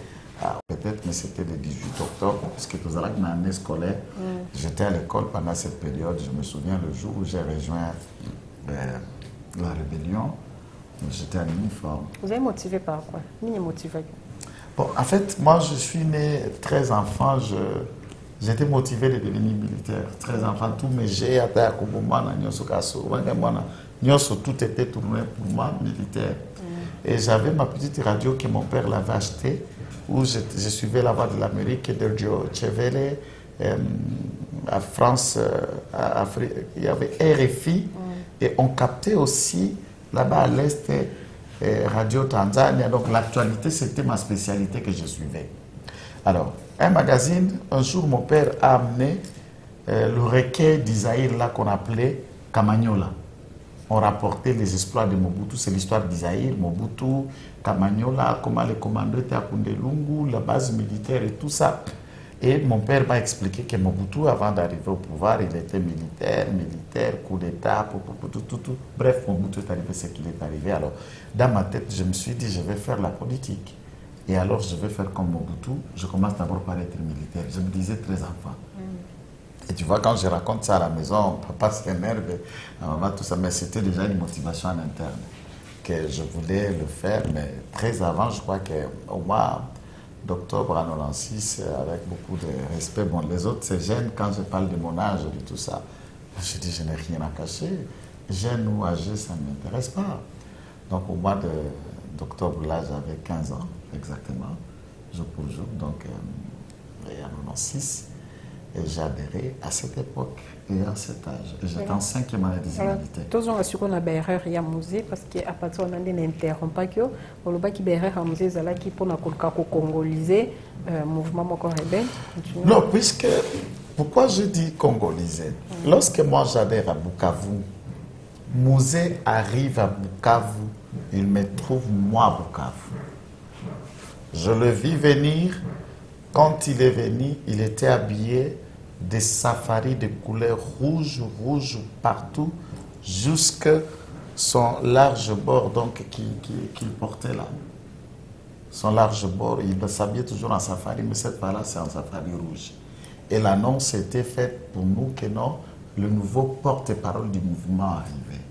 peut-être, mais c'était le 18 octobre, parce que tout à l'heure, dans l'année scolaire, j'étais à l'école pendant cette période. Je me souviens le jour où j'ai rejoint la rébellion, j'étais en uniforme. Vous avez motivé par quoi? Motivé. Bon, en fait, moi, je suis né 13 enfants. J'étais motivé de devenir militaire. 13 enfants, tous mes jets, tout était tourné pour moi, militaire. Et j'avais ma petite radio que mon père l'avait achetée, où je suivais la voix de l'Amérique, de George Chevele, à France, à Afrique, il y avait RFI, et on captait aussi là-bas à l'Est, Radio Tanzania. Donc l'actualité, c'était ma spécialité que je suivais. Alors, un magazine, un jour, mon père a amené le requin d'Isaïr là qu'on appelait Kamagnola. On rapportait les exploits de Mobutu, c'est l'histoire d'Isaïr, Mobutu, Kamagnola, comment les commandos étaient à Kundelungu, la base militaire et tout ça. Et mon père m'a expliqué que Mobutu, avant d'arriver au pouvoir, il était militaire, coup d'État, tout. Bref, Mobutu est arrivé ce qu'il est arrivé. Alors, dans ma tête, je me suis dit, je vais faire la politique. Et alors, je vais faire comme Mobutu. Je commence d'abord par être militaire. Je me disais très enfant. Et tu vois, quand je raconte ça à la maison, papa s'énerve, maman, tout ça, mais c'était déjà une motivation en interne que je voulais le faire, mais très avant, je crois qu'au mois d'octobre en 96, avec beaucoup de respect, bon, les autres, c'est jeunes, quand je parle de mon âge et tout ça, je dis, je n'ai rien à cacher, jeune ou âgé, ça ne m'intéresse pas. Donc au mois d'octobre, là, j'avais 15 ans, exactement, jour pour jour, donc en 96. Et j'ai adhéré à cette époque et à cet âge. J'étais en 5e année des humanités. Tous on a su qu'on a erreur il y a musée parce qu'à partir on a n'interrompt pas que on le qui erreur à musée zala qui pour na congoliser mouvement moko rebelle. Non, puisque pourquoi je dis congoliser? Lorsque moi j'adhère à Bukavu, musée arrive à Bukavu, il me trouve moi à Bukavu. Je le vis venir. Quand il est venu, il était habillé de safaris de couleur rouge partout, jusque son large bord donc qu'il portait là. Son large bord, il s'habillait toujours en safari, mais cette fois-là, c'est en safari rouge. Et l'annonce était faite pour nous que non, le nouveau porte-parole du mouvement arrivait.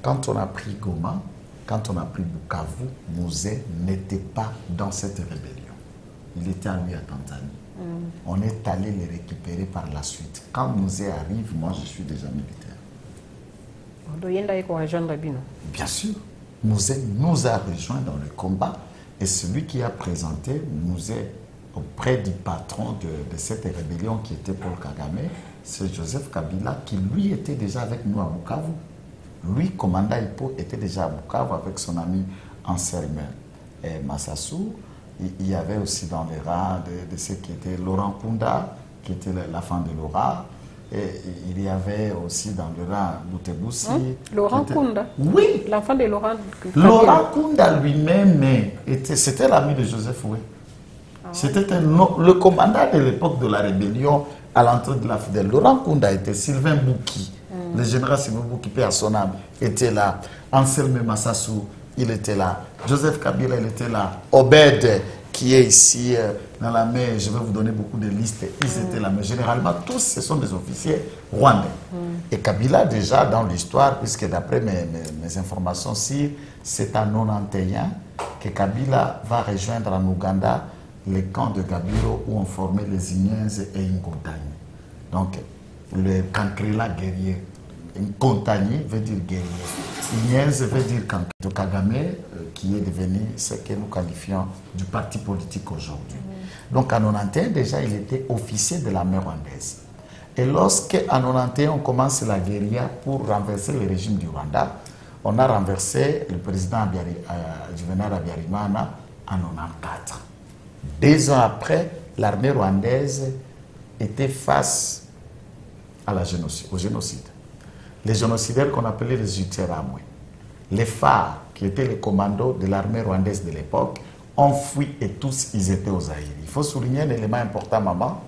Quand on a pris Goma, quand on a pris Bukavu, Musée n'était pas dans cette rébellion. Il était à lui à Tanzanie. On est allé les récupérer par la suite. Quand Musée arrive, moi je suis déjà militaire. Bien sûr. Musée nous a rejoints dans le combat et celui qui a présenté Musée auprès du patron de cette rébellion qui était Paul Kagame, c'est Joseph Kabila qui lui était déjà avec nous à Bukavu. Lui, commandant Hippo, était déjà à Bukavu avec son ami Anselme et Massassou. Il y avait aussi dans les rangs de ceux qui étaient Laurent Kunda, qui était l'enfant de Laura. Et il y avait aussi dans le rang Bouteboussi. Laurent Kunda? Oui. L'enfant de Laurent Kunda. Laurent Kunda lui-même, c'était l'ami de Joseph Oué. C'était le commandant de l'époque de la rébellion à l'entrée de la Fidèle. Laurent Kunda était Sylvain Bouki. Le général Sylvain Bouki, paix à son âme, était là. Anselme Massassou, il était là. Joseph Kabila, il était là. Obed, qui est ici dans la mer, je vais vous donner beaucoup de listes, ils étaient là. Mais généralement, tous, ce sont des officiers rwandais. Et Kabila, déjà, dans l'histoire, puisque d'après mes informations, c'est en 91 que Kabila va rejoindre en Ouganda les camps de Gabiro où on formait les Ignains et Ingontagni. Donc, le Kankrila guerrier. Ingontagni veut dire guerrier. Ignains veut dire de Kagame, qui est devenu ce que nous qualifions du parti politique aujourd'hui. Donc, en 91, déjà, il était officier de l'armée rwandaise. Et lorsqu'en 91, on commence la guérilla pour renverser le régime du Rwanda, on a renversé le président Juvenal Habyarimana en 94. 2 ans après, l'armée rwandaise était face au génocide. Les génocidaires qu'on appelait les Uteramwe, les phares qui étaient les commandos de l'armée rwandaise de l'époque, ont fui et tous ils étaient aux Zaïre. Il faut souligner un élément important, maman.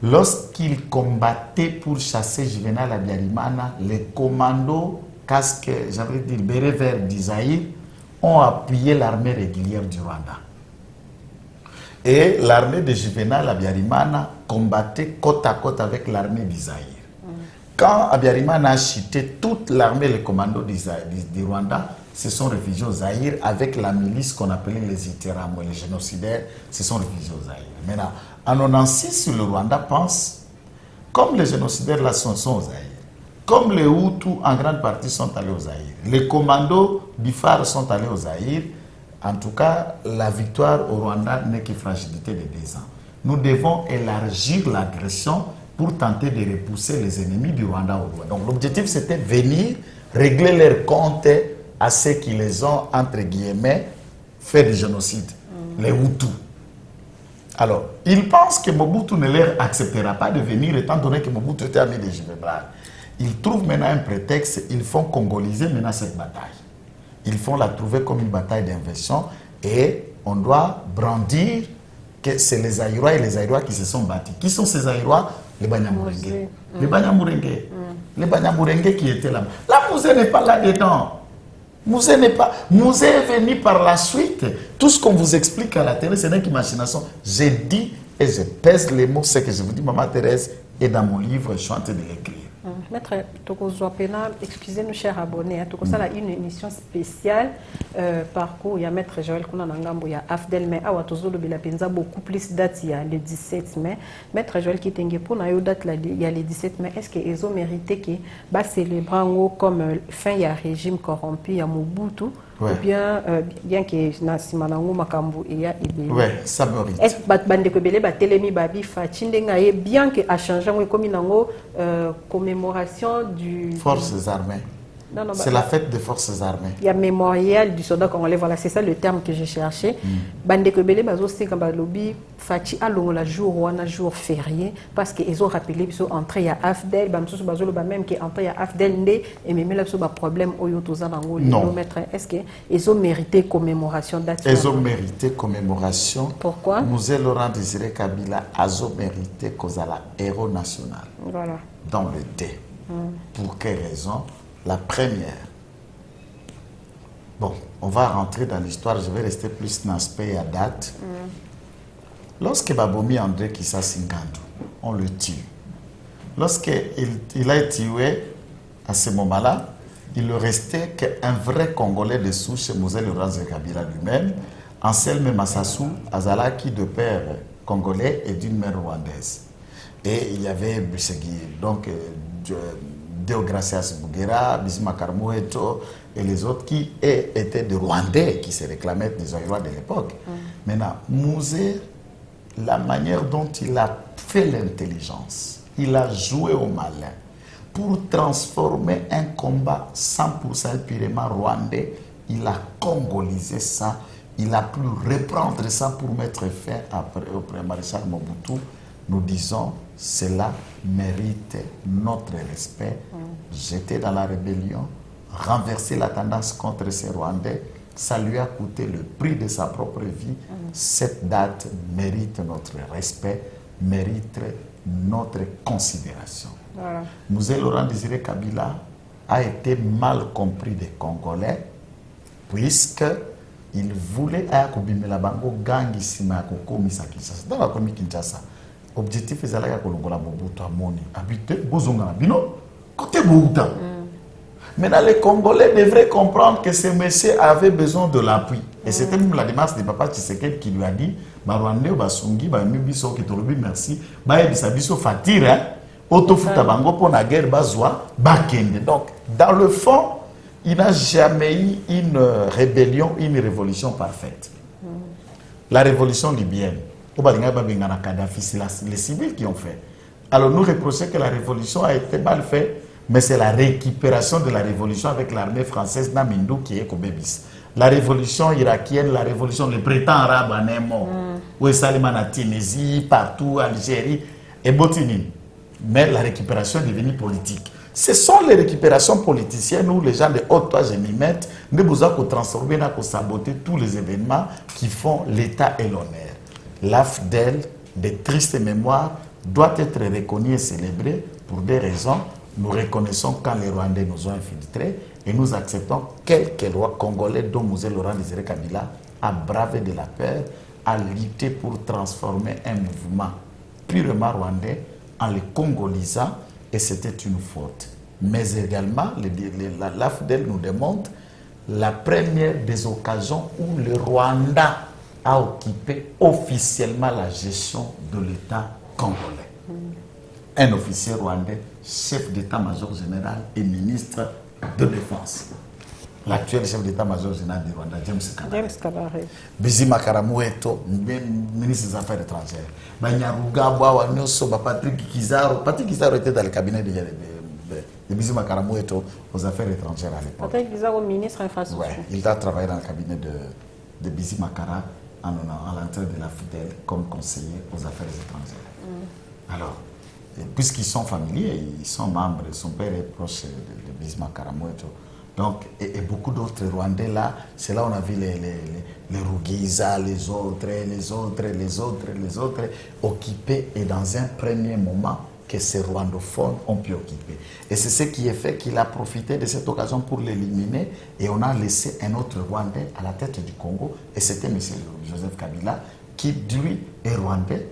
Lorsqu'ils combattaient pour chasser Juvenal Habyarimana, les commandos casque, j'avais dit, béret vert d'Isaïr, ont appuyé l'armée régulière du Rwanda. Et l'armée de Juvenal Habyarimana combattait côte à côte avec l'armée d'Isaïr. Quand Habyarimana a chuté, toute l'armée, les commandos du Rwanda se sont réfugiés au Zaïre avec la milice qu'on appelait les Iteramwe, les génocidaires, se sont réfugiés au Zaïre. Maintenant, en 96, le Rwanda pense, comme les génocidaires là sont au Zaïre, comme les Hutus en grande partie sont allés au Zaïre, les commandos du phare sont allés au Zaïre, en tout cas, la victoire au Rwanda n'est que fragilité de 2 ans. Nous devons élargir l'agression pour tenter de repousser les ennemis du Rwanda au Rwanda. Donc l'objectif, c'était venir régler leurs comptes à ceux qui les ont, entre guillemets, fait du génocide, les Hutus. Alors, ils pensent que Mobutu ne leur acceptera pas de venir, étant donné que Mobutu était ami de Gibeblar. Ils trouvent maintenant un prétexte, ils font congoliser maintenant cette bataille. Ils font la trouver comme une bataille d'inversion et on doit brandir que c'est les Aïrois et les Aïrois qui se sont battus. Qui sont ces Aïrois? Les Banyamurenge. Les Banyamurenge. Les Banyamurenge qui étaient là. Là, Mouzé n'est pas là-dedans. Mouzé n'est pas. Mouzé est venu par la suite. Tout ce qu'on vous explique à la télé, ce n'est qu'imagination. J'ai dit et je pèse les mots, ce que je vous dis, Maman Thérèse, et dans mon livre, je suis en train de l'écrire. Maître Tokozouapena, excusez-nous chers abonnés, ça a une émission spéciale parcours, il y a Maître Joël Kounanangambo, il y a Afdel, mais à Watozolo Bilapenza, beaucoup plus date, il y a le 17 mai. Maître Joël Kitengepo, il y a date il y a le 17 mai. Est-ce qu'ils ont mérité que bah célébrer comme fin il y a régime corrompu, il y a Mobutu, ou bien bien que Nasimanango Makambu et il y a Ibé. Oui, ça mérite. Est-ce que Bande Kobele, Telemi Babi, Fachindengaye, bien que a changé, comme il commémoration du... Forces armées. C'est la fête des forces armées. Il y a mémorial du soldat congolais, voilà, c'est ça le terme que j'ai cherché. Bande Kobele, Bazo, c'est comme Balobi, Fachi, allons la jour ou un jour férié, parce qu'ils ont rappelé qu'ils sont entrés à Afdel, Bamsous Bazolo, même qui est entré à Afdel, et même là, il y a un problème au Yotoza Nango. Non. Est-ce qu'ils ont mérité commémoration date? Ils ont mérité commémoration. Pourquoi? Mouzé Laurent Désiré Kabila a mérité cause à la héros national. Voilà. Dans le D. Pour quelle raison? La première. Bon, on va rentrer dans l'histoire, je vais rester plus dans l'aspect à date. Lorsque Babomi André Kissa Singandou, on le tue. Lorsqu'il a été tué, à ce moment-là, il ne restait qu'un vrai Congolais de souche, Mouzé Laurent Kabila lui-même, Anselme Massassou Azalaki, de père congolais et d'une mère rwandaise. Et il y avait donc Deogracias Bouguera, Bisma Karmoueto et les autres qui étaient des Rwandais, qui se réclamaient des Aïrois de l'époque. Maintenant, Mouzé, la manière dont il a fait l'intelligence, il a joué au malin pour transformer un combat 100% purement rwandais, il a congolisé ça, il a pu reprendre ça pour mettre fin au maréchal Mobutu. Nous disons, cela mérite notre respect. J'étais dans la rébellion, renverser la tendance contre ces Rwandais, ça lui a coûté le prix de sa propre vie. Cette date mérite notre respect, mérite notre considération. Voilà. Mouzé Laurent Désiré Kabila a été mal compris des Congolais, puisqu'il voulait Akobimela Bango Gangi Simakoko Misakisasa. Dans la commune Kinshasa, objectif est d'aller à Kolongola Mobutu Amoni. Habité Bozonga Bino, côté Bouta. Maintenant, les Congolais devraient comprendre que ce monsieur avait besoin de l'appui. Et c'était même la démarche de Papa Tshisekedi qui lui a dit Barwande, Basungi, Bamibiso, Kitorobi, merci, Bayebisabiso, Fatira, Otofuta Bango pour la guerre, Bazwa, Bakende. Donc, dans le fond, il n'a jamais eu une rébellion, une révolution parfaite. La révolution libyenne, c'est les civils qui ont fait. Alors nous reprochons que la révolution a été mal faite, mais c'est la récupération de la révolution avec l'armée française Namindou qui est Kobebis. La révolution irakienne, la révolution, les prétends arabes en un mot, où Salima en Tunisie, partout, Algérie, et Botini. Mais la récupération est devenue politique. Ce sont les récupérations politiciennes où les gens de haute toit, je m'y mette, ne vous ont transformé, pour saboter tous les événements qui font l'État et l'honneur. L'AFDEL, des tristes mémoires, doit être reconnu et célébré pour des raisons. Nous reconnaissons quand les Rwandais nous ont infiltrés et nous acceptons quelques lois congolais dont Mouzé Laurent Désiré Kabila a bravé de la peur, a lutté pour transformer un mouvement purement rwandais en le congolisant, et c'était une faute. Mais également, l'AFDEL nous démontre la première des occasions où le Rwanda a occupé officiellement la gestion de l'État congolais. Un officier rwandais, chef d'état-major général et ministre de défense. L'actuel chef d'état-major général du Rwanda, James Kabaré. Bizima Karamoueto, ministre des Affaires étrangères. Banyaruga, Bawa, Nyoso, Patrick Kizaro. Patrick Kizaro était dans le cabinet de Bizima Karamoueto aux Affaires étrangères à l'époque. Patrick Kizaro, ministre infrastructure. Ouais, il a travaillé dans le cabinet de Bizima Kara. à l'entrée de la FDEL comme conseiller aux affaires étrangères. Alors, puisqu'ils sont familiers, ils sont membres, son père est proche de Bismarck Karamoeto. Donc, et beaucoup d'autres Rwandais là, c'est là où on a vu les Rugiza, les autres occupés, et dans un premier moment que ces rwandophones ont pu occuper. Et c'est ce qui est fait qu'il a profité de cette occasion pour l'éliminer, et on a laissé un autre Rwandais à la tête du Congo, et c'était M. Joseph Kabila, qui lui est Rwandais,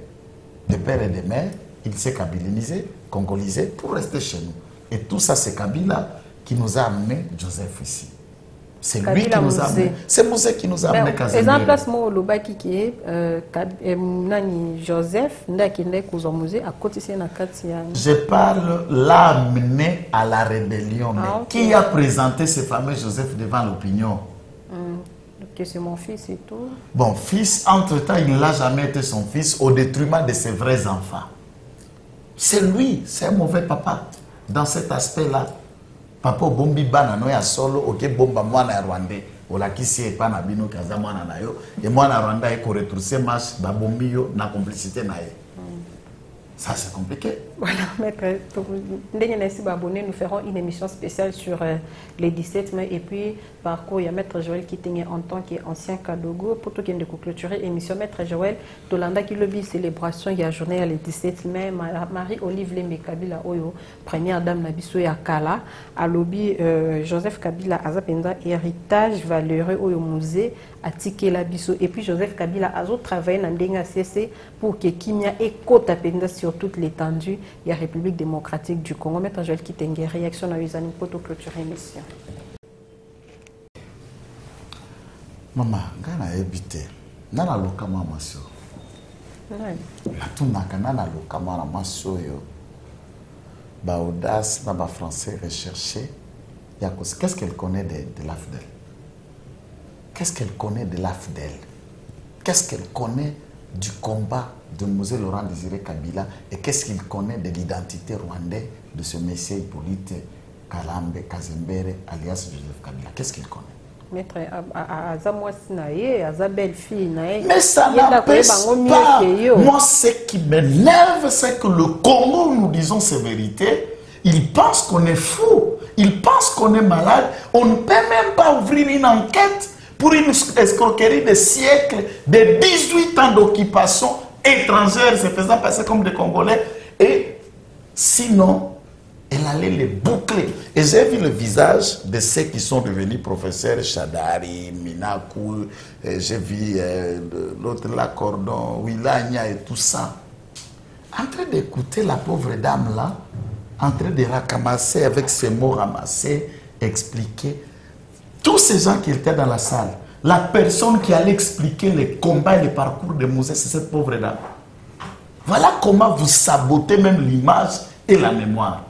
de père et de mère. Il s'est kabylinisé, congolisé, pour rester chez nous. Et tout ça, c'est Kabila qui nous a amené Joseph ici. C'est lui qui nous a amené. C'est Mouzé qui nous a amené Kazembe. Exemple, moi, le baki qui est Joseph, à côté je parle l'amener à la rébellion. Ah, okay. Qui a présenté ce fameux Joseph devant l'opinion? C'est mon fils et tout. Bon, fils, entre-temps, il n'a jamais été son fils au détriment de ses vrais enfants. C'est lui, c'est un mauvais papa dans cet aspect-là. Papa bombi banano ya solo ok bomba mwana rwandais ola kisi e pa na bino kaza mwana na yo et mwana rwanda e ko retrousser marche ba bombi yo na complicité na ye. Ça c'est compliqué. Voilà, maître, nous ferons une émission spéciale sur les 17 mai et puis parcours, il y a maître Joël qui était en tant qu'ancien Kadogo pour tout qui est de clôturer l'émission. Maître Joël, Tolanda qui le célébration, il y a journée le 17 mai, Marie-Olive Lembe Kabila Oyo, première dame Nabiso et Akala, à lobby Joseph Kabila Azapenza, héritage valeureux Oyo musée, à Tike Labiso et puis Joseph Kabila Azo travaille dans Ndenga CC pour que Kimia et Kota Penda sur toute l'étendue. Il y a République démocratique du Congo. Maître Joël Kitenge, réaction à Usani pour clôturer l'émission. Maman, ngana ebité. Nana lokama maso. Natunaka nana lokama na maso yo. Ba audace na ba français recherché. Qu'est-ce qu'elle connaît de l'AFDEL? Qu'est-ce qu'elle connaît de l'AFDEL? Qu'est-ce qu'elle connaît du combat de Mosé Laurent Désiré Kabila et qu'est-ce qu'il connaît de l'identité rwandaise de ce monsieur Hippolyte Kalambe Kazembere alias Joseph Kabila? Qu'est-ce qu'il connaît? Maître, mais ça n'empêche pas. Moi, ce qui m'énerve, c'est que le Congo, nous disons ces vérités, ils pensent qu'on est fou, ils pensent qu'on est malade. On ne peut même pas ouvrir une enquête pour une escroquerie de siècles, de 18 ans d'occupation étrangère, se faisant passer comme des Congolais. Et sinon, elle allait les boucler. Et j'ai vu le visage de ceux qui sont devenus professeurs, Chadari, Minakou, j'ai vu l'autre là, Cordon, Willania et tout ça, en train d'écouter la pauvre dame là, en train de racamasser avec ses mots ramassés, expliquer. Tous ces gens qui étaient dans la salle, la personne qui allait expliquer les combats et les parcours de Moses, c'est cette pauvre dame. Voilà comment vous sabotez même l'image et la mémoire.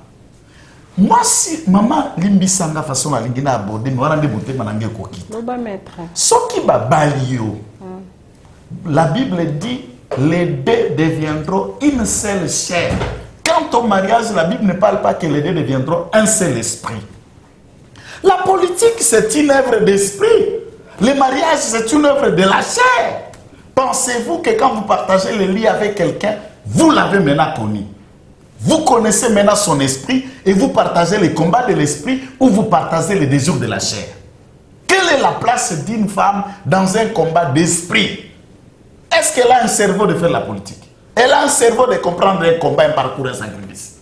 Moi, si maman limbisanga façon à l'ingina abordé, mais on a débuté manangé kokita. Ce qui va balio, la Bible dit, les deux deviendront une seule chair. Quant au mariage, la Bible ne parle pas que les deux deviendront un seul esprit. La politique, c'est une œuvre d'esprit. Le mariage, c'est une œuvre de la chair. Pensez-vous que quand vous partagez le lit avec quelqu'un, vous l'avez maintenant connu? Vous connaissez maintenant son esprit et vous partagez les combats de l'esprit ou vous partagez les désirs de la chair. Quelle est la place d'une femme dans un combat d'esprit? Est-ce qu'elle a un cerveau de faire la politique? Elle a un cerveau de comprendre un combat, un parcours, un sacrifice.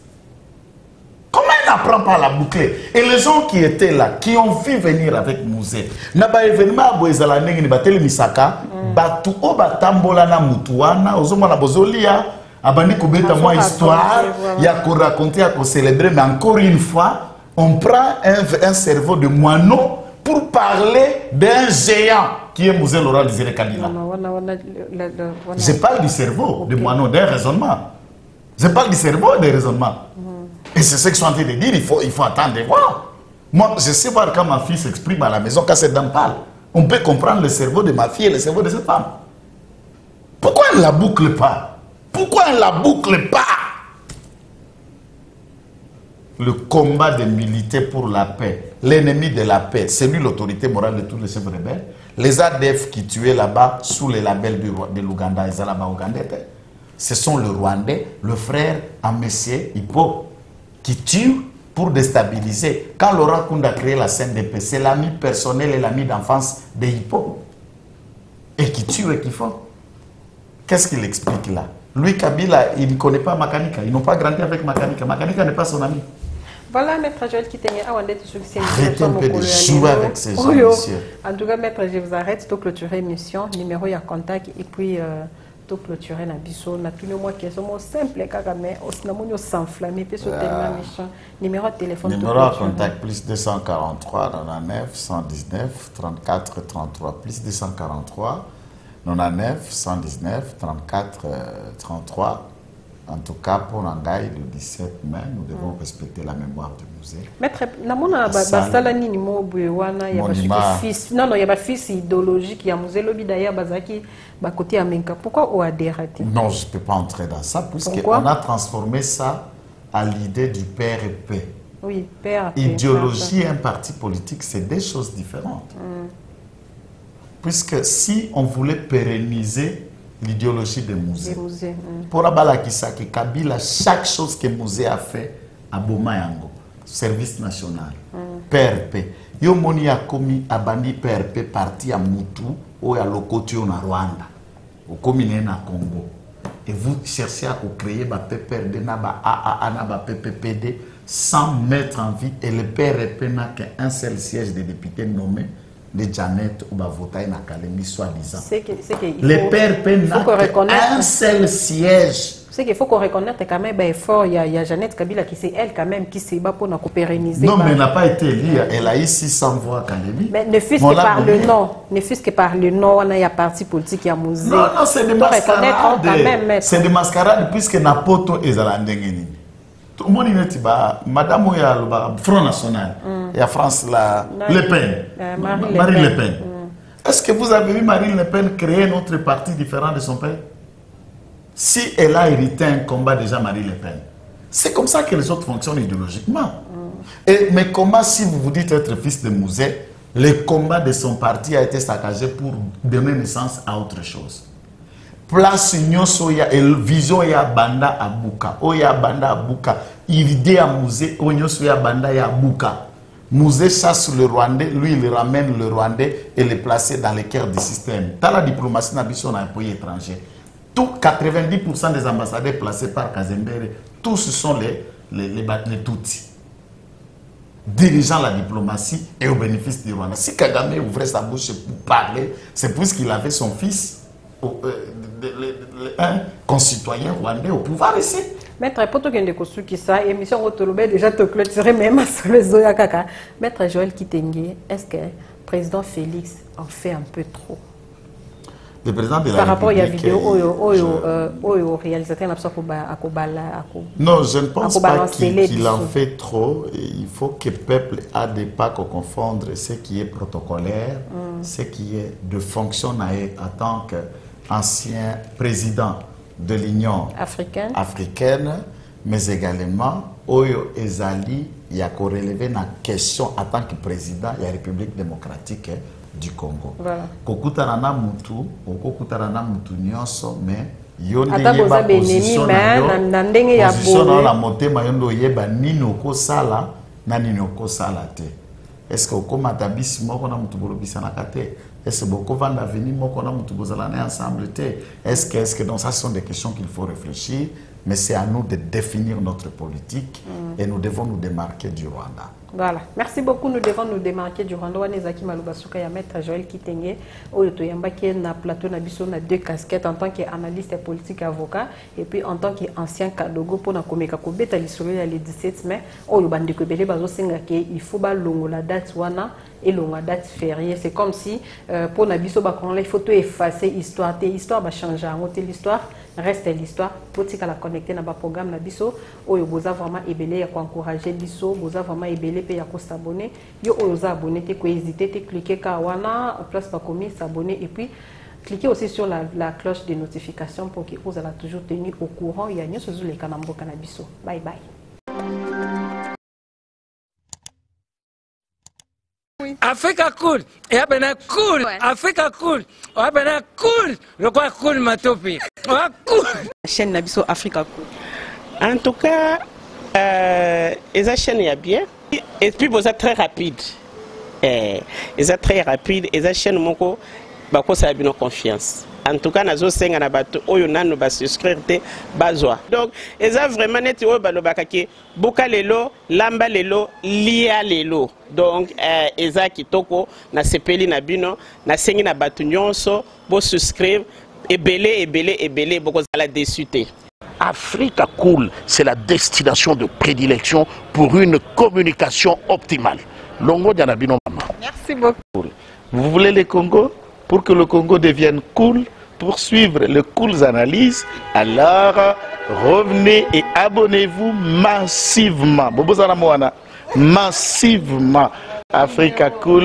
Comment elle n'apprend pas à la boucler? Et les gens qui étaient là, qui ont vu venir avec Mouzé, n'a événement à Boezala Nengi, Batel Misaka, Batu Obatambola na Mutuana, Ozomana Bozolia, Abandi Koubeta, moi, histoire, il y a qu'on raconter, à qu'on célébrer, mais encore une fois, on prend un cerveau de moineau pour parler d'un géant qui est Mouzé Laurent Désiré Kabila. Je parle du cerveau de moineau, d'un raisonnement. Je parle du cerveau des raisonnements. Et c'est ce que je suis en train de dire, il faut attendre et voir. Moi, je sais voir quand ma fille s'exprime à la maison, quand cette dame parle. On peut comprendre le cerveau de ma fille et le cerveau de cette femme. Pourquoi elle ne la boucle pas? Pourquoi elle ne la boucle pas? Le combat de militer pour la paix, l'ennemi de la paix, c'est lui l'autorité morale de tous les chefs rebelles. Les ADF qui tuaient là-bas sous les labels de l'Ouganda, ce sont le Rwandais, le frère Amessier Hippo, qui tue pour déstabiliser. Quand Laurent Kunda a créé la CNDP, c'est l'ami personnel et l'ami d'enfance de Hippo. Et qui tue et qui font. Qu'est-ce qu'il explique là? Lui, Kabila, il ne connaît pas Makanika. Ils n'ont pas grandi avec Makanika. Makanika n'est pas son ami. Voilà, Maître Joël qui tenait à arrêtez un peu de jouer avec ces gens, monsieur. En tout cas, Maître, je vous arrête. Tu clôturer l'émission. Numéro, il y a contact. Et puis, tu clôturer la biseau. Na tout le monde qui est simple, mais aussi, nous s'enflammer. Puis, c'est tellement méchant. Numéro de téléphone. Numéro à contact, plus 243 99 119 34 33. Plus 243 99 119 34 33. En tout cas, pour Nangaï, le 17 mai, nous devons respecter la mémoire du musée. Maître, il y a un fils idéologique, il y a un musée lobby d'ailleurs, côté Amenka. Pourquoi on a dératé? Non, je ne peux pas entrer dans ça, puisqu'on a transformé ça à l'idée du père et paix. Oui, père et paix. Idéologie et un parti politique, c'est des choses différentes. Puisque si on voulait pérenniser l'idéologie des musées. Pour Abalakisaki, Kabila, chaque chose que le musée a fait à Bomayango, service national, PRP. Yo moni a commis abandi PRP parti à Moutou ou à Lokotio na Rwanda, au communé na Congo. Et vous cherchez à créer ba PPRD na ba AAA na ba PPPD sans mettre en vie. Et le PRP n'a qu'un seul siège de député nommé de Janet ou Bavotaï na Kalemi soi-disant. Le PRP n'a qu'un seul siège. C'est qu'il faut qu'on reconnaisse quand même effort. Il y a Jeannette Kabila qui c'est elle quand même qui s'est bat pour nous pérenniser. Non, mais elle n'a pas été élue. Elle a eu 600 voix à Kalemi. Mais ne fût-ce que par le nom. Ne fût-ce que par le nom, on a un parti politique qui a musée. Non, non, c'est des mascarades. C'est des mascarades puisque Napoto est à la Ndengeni. Tout le monde dit Madame Oya, le Front National, et à France, Le Pen, Marine Le Pen. Est-ce que vous avez vu Marine Le Pen créer un autre parti différent de son père? Si elle a hérité un combat déjà Marine Le Pen, c'est comme ça que les autres fonctionnent idéologiquement. Mais comment, si vous vous dites être fils de musée, le combat de son parti a été saccagé pour donner naissance à autre chose? Place Union Soya et Vision ya Banda à Buka. Oya Banda à Buka. Idée à musée, Union Soya Banda ya Buka. Musée chasse le Rwandais, lui il ramène le Rwandais et le place dans le cœur du système. Dans la diplomatie, on a un pays étranger. Tout 90% des ambassadeurs placés par Kazembere, tous ce sont les Tutsis. Dirigeant la diplomatie et au bénéfice du Rwanda. Si Kagame ouvrait sa bouche pour parler, c'est puisqu'il avait son fils. Un concitoyen rwandais au pouvoir ici. Maître, pour tout le monde qui ça, émission Rotolobé déjà te clôturer même sur les Zoya Kaka. Maître Joël Kitenge, est-ce que le président Félix en fait un peu trop? Le président de la par rapport à la République, vidéo réalisateur non, je ne pense pas qu'il en fait trop. Il faut que le peuple a des pas qu'on confondre ce qui est protocolaire, ce qui est de fonctionner en tant qu'ancien président de l'Union africaine, mais également Oyo Ezali, il y a qu'on relever la question en tant que président de la République démocratique du Congo. Kokutarana mutu, okokutarana mutu nyonso, mais yo ndeyeba position na la motema yondo yeba nini okosala na nini okosala te. Est-ce que okomata bisi moko na mutu bolobisa na kate? Est-ce que boko vanda veni moko na mutu bozala na ensemble te? Est-ce que donc ça sont des questions qu'il faut réfléchir, mais c'est à nous de définir notre politique et nous devons nous démarquer du Rwanda. Voilà. Merci beaucoup. Nous devons nous démarquer du Rwanda. Nezaki Malubasuka ya Maître Joël Kitenge. Oyotoyamba qui est na plateau na biso na deux casquettes en tant qu'analyste politique avocat et puis en tant qu'ancien kadogo pour na komeka kobeta lisolo ya le 17 mai. Oyo bande ko belé bazo senga ke il faut ba longo la date wana et longo date fériée. C'est comme si pour na biso ba il faut tout effacer histoire. Histoire va changer. En haute l'histoire reste l'histoire. Pour tika la connecter na ba programme na biso. Oyo boza vraiment ebelé ya ko encourager biso. Boza vraiment ebelé pe ya ko s'abonner. Yo oza abonner te ko hésiter te cliquer kawana place pa commis s'abonner et puis cliquez aussi sur la cloche de notification pour que vous allez toujours tenir au courant. Il y a une chose les canambo cannabiso. Bye bye. Oui. Africa cool. Et abena cool. Africa cool. Abena cool. Le quoi cool matopi. Cool. La chaîne Nabiso Africa cool. En tout cas, les chaînes y a bien. Et puis vous êtes très rapide. Ils sont très rapides. Les chaînes moko bako ça a bien confiance. En tout cas, nazo senga na bato oyo nanu ba souscrire te bazwa. Donc, ils ont vraiment neti oyo balobaka ke boka lelo, lamba lelo, lia lelo. Donc, ils ont kitoko na sepeli na bino, na sengi na bato nyonso bo souscrire ebele boko zala déçuté. Africa Cool, c'est la destination de prédilection pour une communication optimale. Longo Dianabino Mama. Merci beaucoup. Vous voulez le Congo? Pour que le Congo devienne cool, pour suivre les cool analyses, alors revenez et abonnez-vous massivement. Bobo Zala Moana, massivement. Africa Cool.